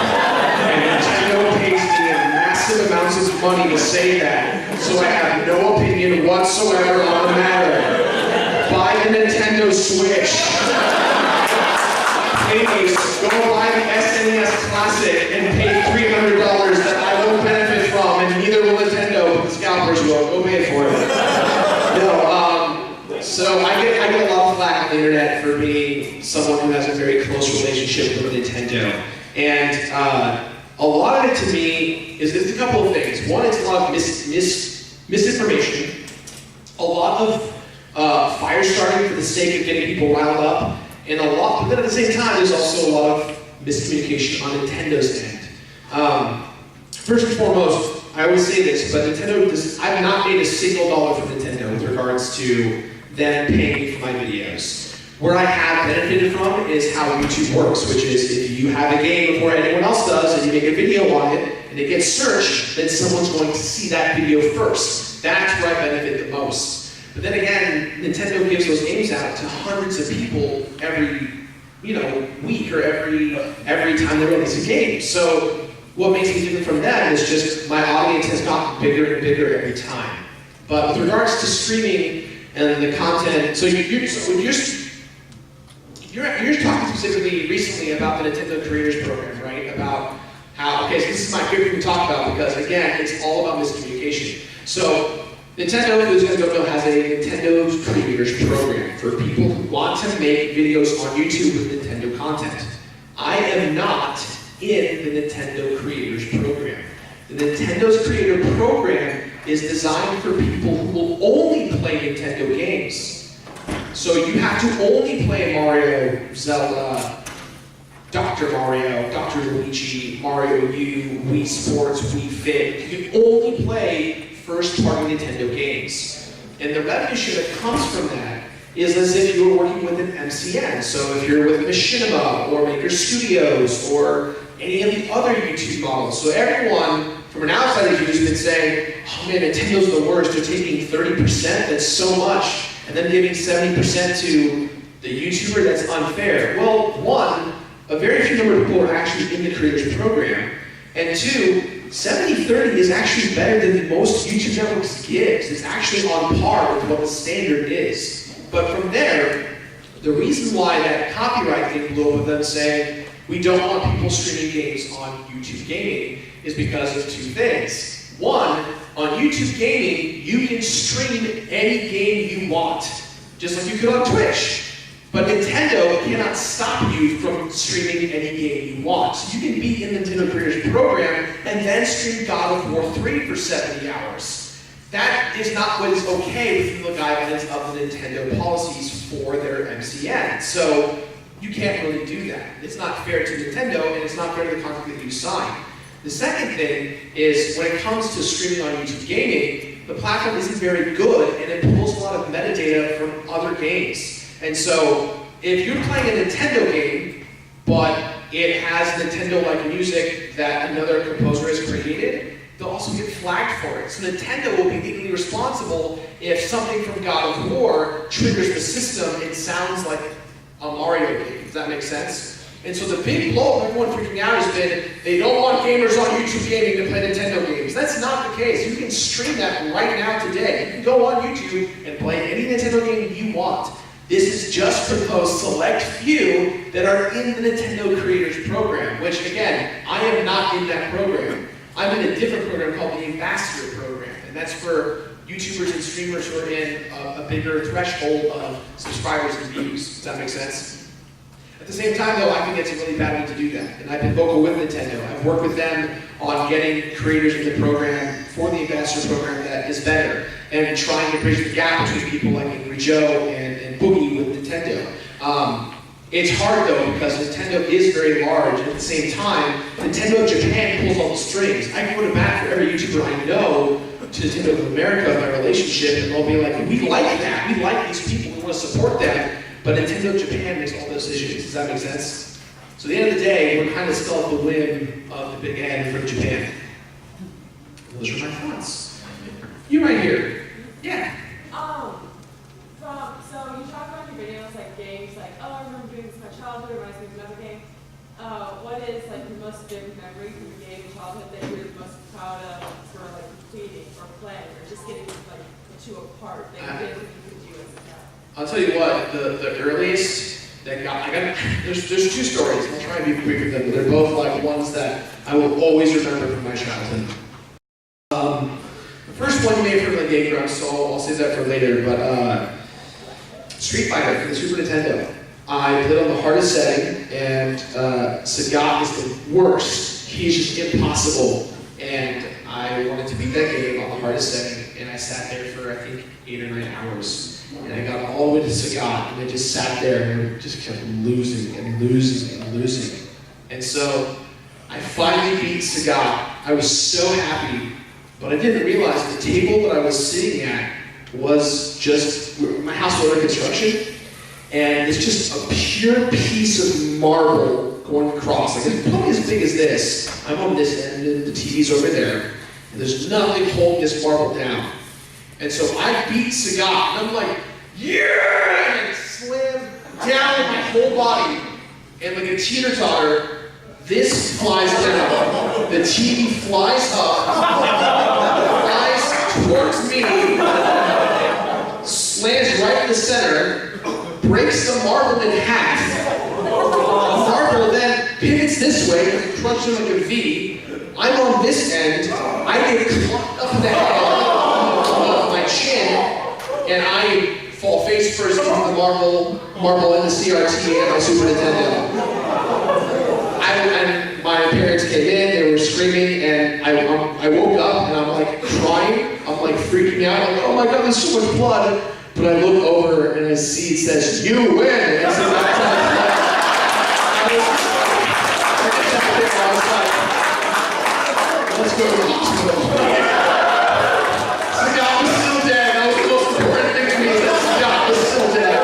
And Nintendo pays me massive amounts of money to say that, so I have no opinion whatsoever on the matter. Buy the Nintendo Switch. Please, go buy the SNES Classic and pay $300 that I won't benefit from, and neither will Nintendo, but the scalpers will. Go pay for it. So I get a lot of flack on the internet for being someone who has a very close relationship with Nintendo. And a lot of it to me is a couple of things. One, it's a lot of misinformation. A lot of fire starting for the sake of getting people riled up. And but then at the same time, there's also a lot of miscommunication on Nintendo's end. First and foremost, I always say this, but I've not made a single dollar from Nintendo with regards to them paying me for my videos. Where I have benefited from is how YouTube works, which is if you have a game before anyone else does and you make a video on it and it gets searched, then someone's going to see that video first. That's where I benefit the most. But then again, Nintendo gives those games out to hundreds of people every week or every time they release a game. So what makes me different from them is just my audience has gotten bigger and bigger every time. But with regards to streaming and the content, so you're talking specifically recently about the Nintendo Creators Program, right? About how, so this is my favorite thing to talk about because again, it's all about miscommunication. So Nintendo, for those who guys don't know, has a Nintendo Creators Program for people who want to make videos on YouTube with Nintendo content. I am not in the Nintendo Creators Program. The Nintendo's creator program is designed for people who will only play Nintendo games. So you have to only play Mario, Zelda, Dr. Mario, Dr. Luigi, Mario U, Wii Sports, Wii Fit. You can only play first-party Nintendo games. And the revenue share that comes from that is as if you were working with an MCN. So if you're with Machinima or Maker Studios or any of the other YouTube models. So everyone, from an outsider's view, has been saying, oh man, Nintendo's the worst. They're taking 30%, that's so much, and then giving 70% to the YouTuber, that's unfair. Well, one, a very few number of people are actually in the creators program, and two, 70-30 is actually better than most YouTube networks gives. It's actually on par with what the standard is. But from there, the reason why that copyright thing blew up with them saying, we don't want people streaming games on YouTube Gaming is because of two things. One, on YouTube Gaming, you can stream any game you want, just like you could on Twitch. But Nintendo cannot stop you from streaming any game you want. So you can be in the Nintendo Creators Program and then stream God of War 3 for 70 hours. That is not what is okay within the guidelines of the Nintendo policies for their MCN. So you can't really do that. It's not fair to Nintendo, and it's not fair to the contract that you sign. The second thing is, when it comes to streaming on YouTube Gaming, the platform isn't very good, and it pulls a lot of metadata from other games. And so, if you're playing a Nintendo game, but it has Nintendo-like music that another composer has created, they'll also get flagged for it. So Nintendo will be legally responsible if something from God of War triggers the system and sounds like a Mario game. Does that make sense? And so the big blow of everyone freaking out has been, they don't want gamers on YouTube Gaming to play Nintendo games. That's not the case. You can stream that right now today. You can go on YouTube and play any Nintendo game you want. This is just for those select few that are in the Nintendo Creators Program, which again, I am not in that program. I'm in a different program called the Ambassador Program, and that's for YouTubers and streamers who are in a bigger threshold of subscribers and views. Does that make sense? At the same time, though, I think it's a really bad way to do that, and I've been vocal with Nintendo. I've worked with them on getting creators in the program for the Ambassador Program that is better, and trying to bridge the gap between people like Angry Joe and Boogie with Nintendo. It's hard though, because Nintendo is very large, and at the same time, Nintendo of Japan pulls all the strings. I can go to bat for every YouTuber I know to Nintendo of America, my relationship, and they'll be like, we like that, we like these people, we want to support them, but Nintendo of Japan makes all the decisions. Does that make sense? So at the end of the day, we're kind of still at the whim of the big end from Japan. Those are my thoughts. You right here. Yeah. So you talk about your videos like games, like, oh, I remember doing this in my childhood, it reminds me of another game. What is like your most vivid memory from your game in childhood that you're the most proud of for like completing or playing or just getting like to a part that you didn't think you could do as a child? I'll tell you what, the earliest that there's two stories. I'll try and be brief with them, but they're both like ones that I will always remember from my childhood. The first one you may have heard of the Game Grumps, so I'll save that for later, but Street Fighter for the Super Nintendo. I played on the hardest setting, and Sagat is the worst. He's just impossible. And I wanted to beat that game on the hardest setting, and I sat there for, I think, 8 or 9 hours. And I got all the way to Sagat, and I just sat there, and I just kept losing and losing and losing. And so, I finally beat Sagat. I was so happy, but I didn't realize the table that I was sitting at was just, my house was under construction, and it's just a pure piece of marble going across. Like, it's probably as big as this. I'm on this end, and the TV's over there, and there's nothing holding this marble down. And so I beat Sagat, and I'm like, yeah! And I slam down with my whole body, and like a teeter-totter, this flies down. The TV flies up, flies towards me, lands right in the center, breaks the marble in half. The marble then pivots this way, and crunches like a V. I'm on this end, I get clocked up in the head of my chin, and I fall face first into the marble and the CRT and my Super Nintendo. And my parents came in, they were screaming, and I I woke up and I'm like crying. I'm like freaking out. I'm like, oh my God, there's so much blood. But I look over and I see it says, "You win." And it's in that let's go to the hospital. Scott was still dead. That was the most important thing to me. That Scott was still dead.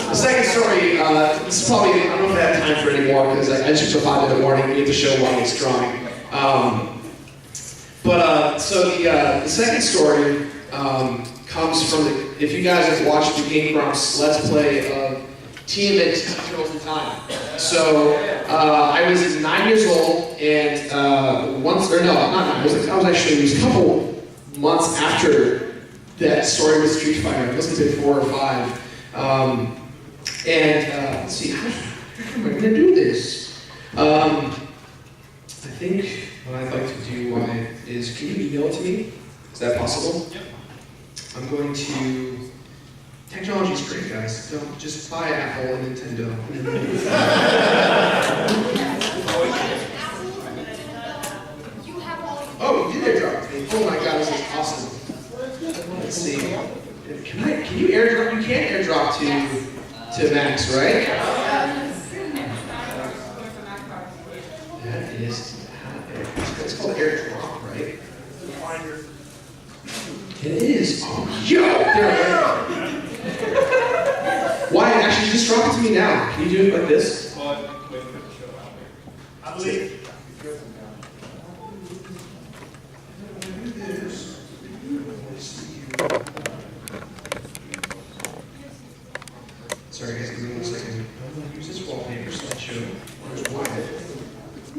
The second story, this is probably, I don't know if I have time for it anymore because I just took 5 in the morning. We need to show why he's drawing. So the second story comes from if you guys have watched the Game Grumps Let's Play of TMNT Turtles in Time. So I was 9 years old, and it was a couple months after that story with Street Fighter. I must have been 4 or 5. Let's see, how am I going to do this? I think what I'd like to do is, can you email it to me? Is that possible? Yep. I'm going to, technology's great, guys. Don't just buy Apple and Nintendo. Oh, you did airdrop to me. Oh my God, this is awesome. Let's see. Can you airdrop? You can't airdrop to Max, right? That is, it's called airdrop, right? It is. Oh, yo! There I am. Why? Actually, just drop it to me now. Can you do it like this? I believe. Sorry guys, give me 1 second. I'm going to use this wallpaper slideshow. Where's Wyatt?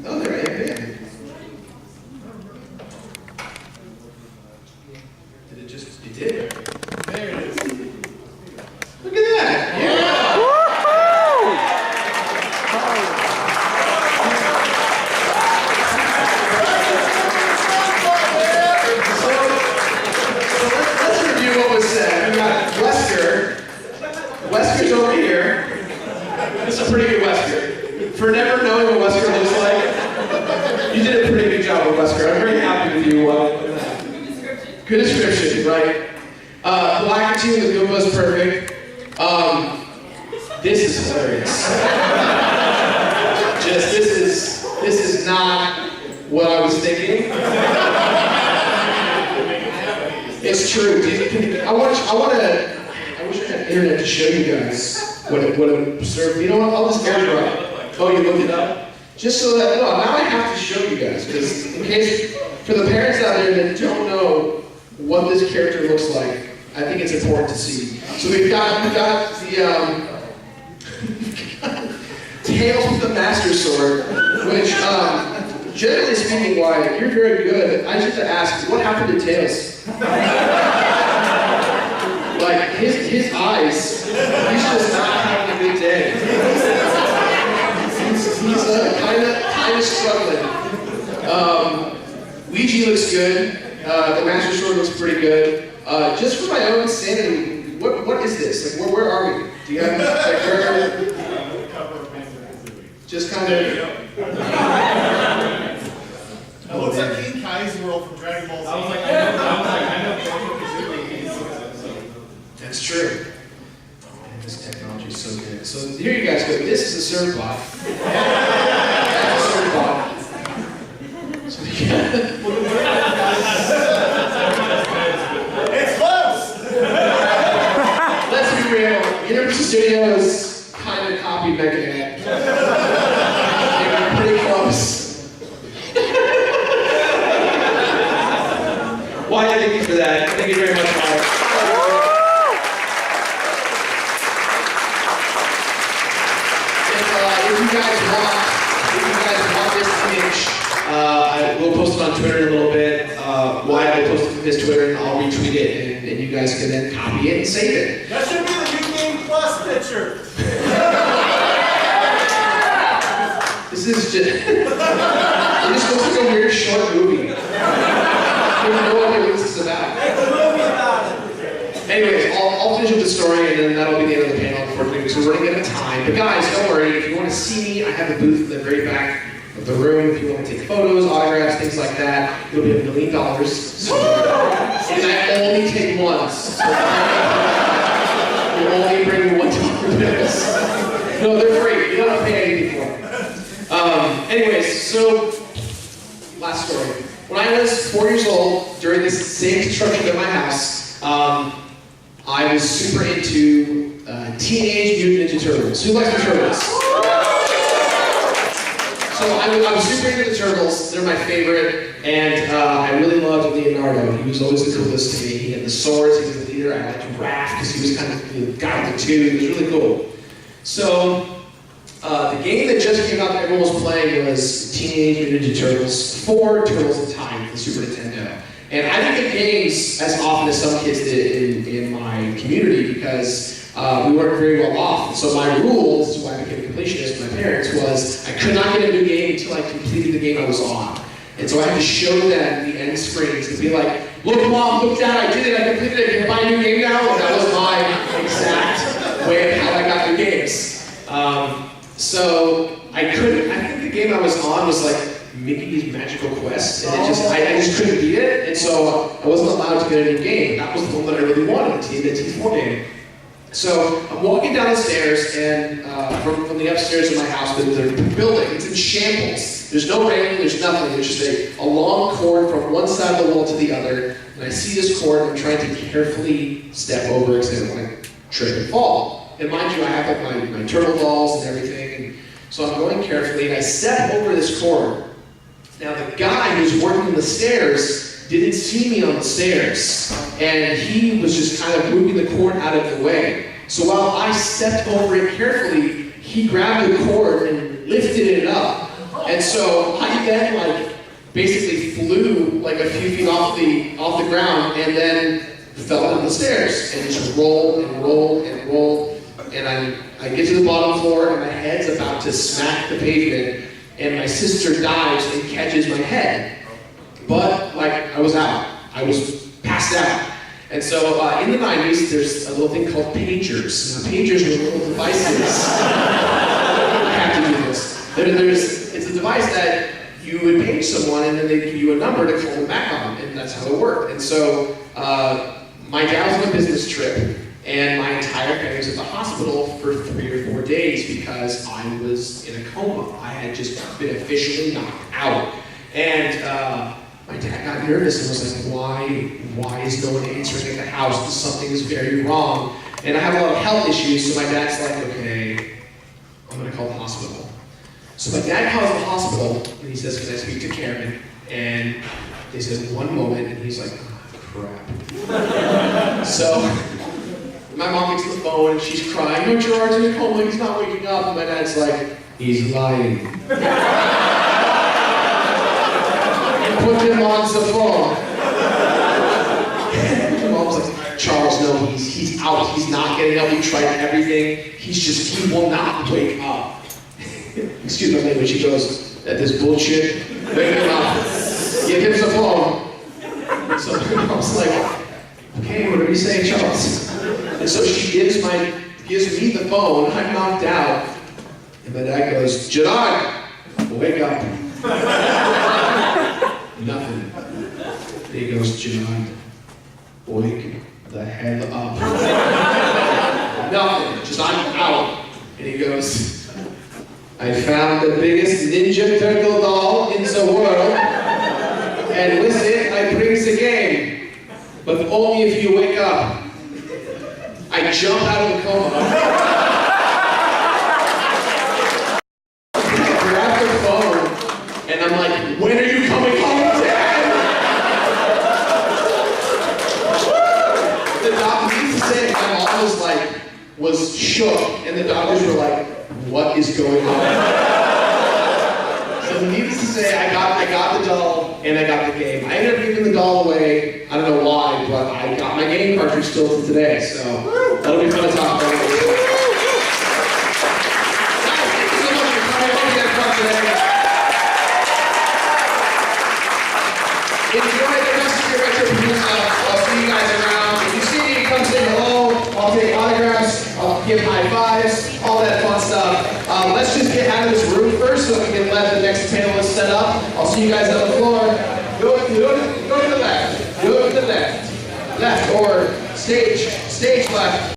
Oh, there I am. Did it just, it did? There it is. Look at that! Yeah! Let's review what was said. We got Wesker. Wesker's over here. This is a pretty good Wesker. For never knowing what Wesker looks like, you did a pretty good job with Wesker. I'm very happy with you. Good description, right? Black and the Goomba's perfect. This is hilarious. This is not what I was thinking. It's true. I wish I had internet to show you guys what it served. You know what? I'll just airdrop. Oh, you looked it up? Just so that, no, now I have to show you guys, because in case, for the parents out there that don't know what this character looks like, I think it's important to see. So we've got the Tails with the Master Sword, which, generally speaking, Wyatt, you're very good. I just have to ask, what happened to Tails? Like, his eyes, he's just not having a good day. He's kind of struggling. Ouija looks good. The Master Sword looks pretty good. Just for my own sanity, what is this? Like, where are we? Do you have, like, just kind of... It looks like King Kai's world from Dragon Ball Z. I know. That's true. Man, this technology is so good. So here you guys go. This is a serve bot. That's a serve bot. So It's close! let's be real. Universal Studios kind of copied Mechahead. They were pretty close. Wyatt, thank you for that. Thank you very much, Wyatt. If you guys want this image, we'll post it on Twitter in a little bit. Wyatt will post it to his Twitter, and I'll retweet it, and you guys can then copy it and save it. That should be the New Game Plus picture. This is just... it just looks like a weird short movie. I don't know what this is about. Anyways, I'll finish with the story, and then that'll be the end of the panel, unfortunately, because we're running out of time. But guys, don't worry. If you want to see me, I have a booth in the very back of the room. If you want to take photos, autographs, things like that, it'll be $1 million. So, and I only take ones. So you only bring me $1 bills. No, they're free. You don't have to pay anything for them. Anyways, so last story. When I was 4 years old, during this same construction at my house, I was super into Teenage Mutant Ninja Turtles. Who likes the Turtles? So I was super into the Turtles. They're my favorite, and I really loved Leonardo. He was always the coolest to me. He had the swords. He was the leader. I liked Raph because he was kind of the guy with the two. He was really cool. So the game that just came out that everyone was playing was Teenage Mutant Ninja Turtles. 4 Turtles at a time for the Super Nintendo. And I didn't get games as often as some kids did in my community because we weren't very well off. So my rule, this is why I became a completionist with my parents, was I could not get a new game until I completed the game I was on. And so I had to show them the end screens to be like, look mom, look dad, I did it, I completed it, can I buy a new game now? And that was my exact way of how I got new games. So I think the game I was on was like Mickey's Magical Quest, and I just couldn't beat it, and so I wasn't allowed to get a new game. That was the one that I really wanted, the T4 game. So I'm walking down the stairs, and from the upstairs of my house, the building, it's in shambles. There's no railing, there's nothing. There's just a long cord from one side of the wall to the other, and I see this cord, and I'm trying to carefully step over it because I don't want to trip and fall. And mind you, I have like my turtle dolls and everything, and so I'm going carefully, and I step over this cord. Now the guy who's working the stairs didn't see me on the stairs, and he was just kind of moving the cord out of the way. So while I stepped over it carefully, he grabbed the cord and lifted it up. And so I then basically flew like a few feet off the ground and then fell down the stairs and just rolled and rolled and rolled. And I get to the bottom floor and my head's about to smack the pavement, and my sister dives and catches my head. But I was out. I was passed out. And so in the 90s, there's a little thing called pagers. Now, pagers were little devices. I have to do this. It's a device that you would page someone and then they'd give you a number to call them back on, and that's how it worked. And so my dad was on a business trip, and my entire family was at the hospital for 3 or 4 days because I was in a coma. I had just been officially knocked out. And my dad got nervous and was like, why is no one answering at the house? Something is very wrong. And I have a lot of health issues, so my dad's like, okay, I'm gonna call the hospital. So my dad calls the hospital, and he says, can I speak to Karen? And he says, 1 moment, and he's like, oh, crap. So my mom gets the phone, and she's crying, no, Jirard's in a coma, he's not waking up. And my dad's like, he's lying. Put him on the phone. My mom's like, Charles, no, he's out. He's not getting up. We tried everything. He will not wake up. Excuse my language. She goes, that this bullshit. Wake him up. Give him the phone. So my mom's like, okay, whatever you say, Charles. And so she gives me the phone. I'm knocked out. And my dad goes, Jirard, wake up. Nothing. He goes, Jirard, wake the hell up. Nothing. Just I'm out. And he goes, I found the biggest Ninja Turtle doll in the world, and with it I bring the game. But only if you wake up. I jump out of the coma. I grab the phone, and I'm like, when are you coming home? The doctor, needless to say, my mom was shook, and the doctors were like, what is going on? So needless to say, I got the doll, and I got the game. I ended up giving the doll away, I don't know why, but I got my game cartridge still to today, so that'll be fun to talk about. Thank you so much for coming. I hope you had fun today. Enjoy the rest of your Retropalooza. I'll see you guys around. If you see me, come say hello. I'll take autographs. give high fives, all that fun stuff. Let's just get out of this room first so we can let the next panelists set up. I'll see you guys on the floor. Go to the left. Go to the left. Left or stage left.